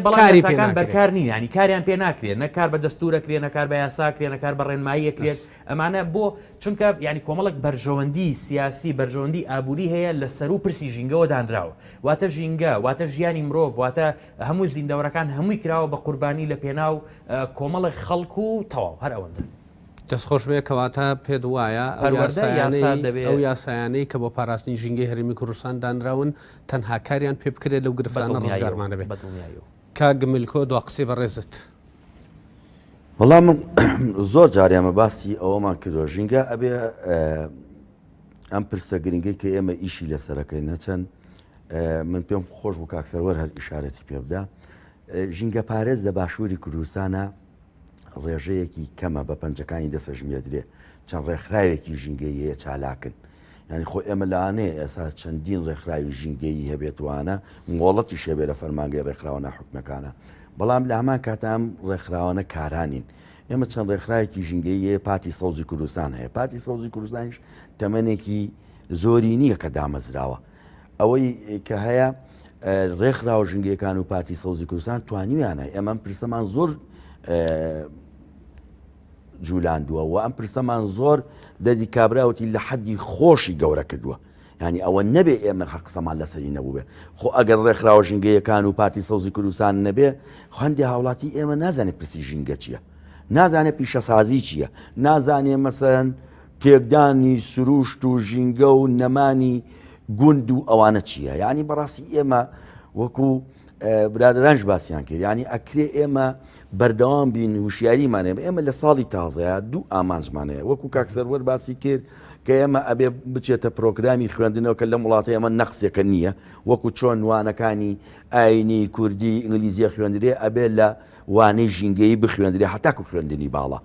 بەڵام بەرکار نین ینی کاریان پێ ناکرێت نەکار بە دەستورە کرێ نەکار بە یاسا کرێ نەکار بە ڕێنماییە کرێت ئەمانە بۆ چونکە ینی کۆمەڵک بەرژەوەندی سیاسی بەرژەوەندی ئابووری هەیە لە سەر و پرسی ژینگەوە دانراوە واتە ژینگە واتە ژیانی مرۆڤ واتە هەموو زیندەوەرەکان هەمووی کراوە بە قوربانی لە پێناو کۆمەڵی خەڵک و تەواو هەر ئەوەندە دەستخۆش بێ کەواتە پێ وایە ئەو یاسایانەی کە بۆ پاراستنی ژینگەی هەرێمی کوردستان دانراون تەنها کاریان پێ بکرێت لەو گرفتانە ڕزگارمانە بێت کاگملکۆ دو قسەی بەڕێزت وەڵام من زۆر جاریامە باسی ئەوەمان کردۆ ژینگە ئەبێ ئەم پرسە گرنگەی کە ئێمە ئیشی لەسەرەکەی نەچەند من پێم خۆش بوو کاکسەروەر هەر ئیشارەتی پێ بدە ژینگە پارێز لە باشووری کوردستانە ڕێژەیەکی کەمە بە پەنجەکانی دەسەژمێدرێ چەند ڕێکخراوێکی ژینگەیە چالاکن ینی خۆ ئێمە لەوانەیە ئێستا چەندین ڕێکخراوی ژینگەیی هەبێتوانە مۆڵەتی شێبێ لە فەرمانگەی ڕێکخراوە ناحکومەکانە بەڵام لە هەمان کاتام ڕێکخراوانە کارانین ئێمە چەند ڕێکخراوێکی ژینگەیە پارتی سەوزی کوردستان هەیە پارتی سەوزی کوردستانیش تەمەنێکی زۆری نییە کە دامەزراوە ئەوەی کە هەیە ڕێکخراوە ژنگەکان و پارتی سەوزی کوردستان توانیویانە ئێمە پرسەمان زۆر جولاندووە و ئەم پرسەمان زۆر دەدی کابراوەتی لە حەدی خۆشی گەورە کردووە. ینی ئەوە نەبێ ئێمە حەقسەمان لەسەری نەبوو بێ خۆ ئەگەر ڕێکخراوە ژنگەیەکان و پارتی سەوزی کوردستان نەبێ خوێندی هاوڵاتی ئێمە نازانێت پرسی ژینگە چییە، نازانێت پیشەسازی چییە، نازانێ مەسەن تێکدانی سروشت و ژینگە و نەمانی گوند و ئەوانە چییە. ینی بەڕاستی ئێمە وەکو برادرانش باسییان کرد، ینی ئەکرێ ئێمە بەردەوام بین وشیاریمانێ ئێمە لە ساڵی تازەیە دوو ئامانجمانەیە وەکو کاکسەروەر باسی کرد کە ئێمە ئەبێ بچێتە پرۆگرامی خوێندنەوە کە لە وڵاتی ئەمە نەخسێکە نییە وەکو چۆن وانەکانی ئاینی کوردی ئینگلیزیە خوێندرێ ئەبێ لە وانەی ژینگەی بخوێندرێ هەتاکو خوێندنی باڵە.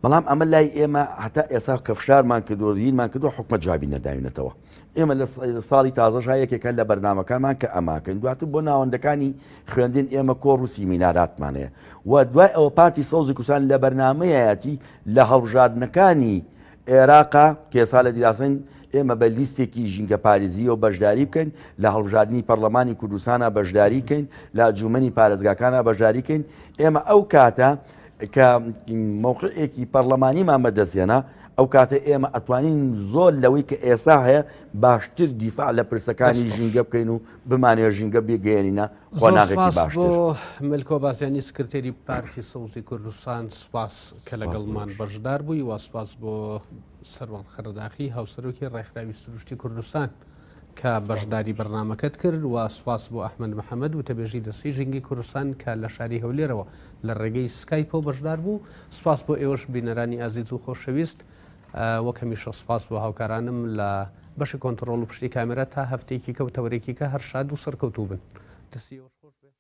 بەڵام ئەمە لای ئێمە هەتا ئێسا کە فشارمان کردو ڕینمان کردو حکومە جوابی نەداوینەتەوە. ئێمە لە ساڵی تازەش یەکێکە لە بەرنامەکانمان کە ئەماکەین دواتر بۆ ناوەندەکانی خوێندن ئێمە کۆڕ و سیمیناراتمانەیە و دوای ئەوە پارتی سەوزی کوردستان لە بەرنامەیەتی لە هەڵبژاردنەکانی عێراقا کێسا لە دیراسەن ئێمە بە لیستێکی ژینگە پارێزی و بەشداری بکەین لە هەڵبژاردننی پەرلەمانی کوردستانە بەشداری بکەین لە جومەنی پارێزگاکانە بەشداری بکەین. ئێمە ئەو کاتە کە موقعێکی پەرلەمانیمان بەدەستێنە ئەو کاتە ئێمە ئەتوانین زۆر لەوەی کە ئێستا هەیە باشتر دیفاع لە پرسەکانی ژینگە بکەین و بمانێ ژینگە بێگەێنینە خۆناغێکی باشتر. بۆ ملکۆ بازیانی سکرتێری پارتی سەوزی کوردستان سوپاس کە لەگەڵمان بەشدار بووی و سوپاس بۆ سەروان خەرداخی هاوسەرۆکی ڕێکخراوی سروشتی کوردستان کە بەشداری بەرنامەکەت کرد و سوپاس بۆ ئەحمەد محەممەد و تەبێژی دەستی ژینگی کوردستان کە لە شاری هەولێرەوە لە ڕێگەی سکایپۆ بەشدار بوو. سوپاس بۆ ئێوەش بینەرانی ئازیز و خۆشەویست وەک هەمیشە سوپاس بۆ هاوکارانم لە بەشی کۆنتڕۆڵ و پشتی کامێرە تا هەفتەیەکی کەوتەوەرێکی کە هەر شاد و سەرکەوتوو بن. دەستی ئێوەش خۆش بێت.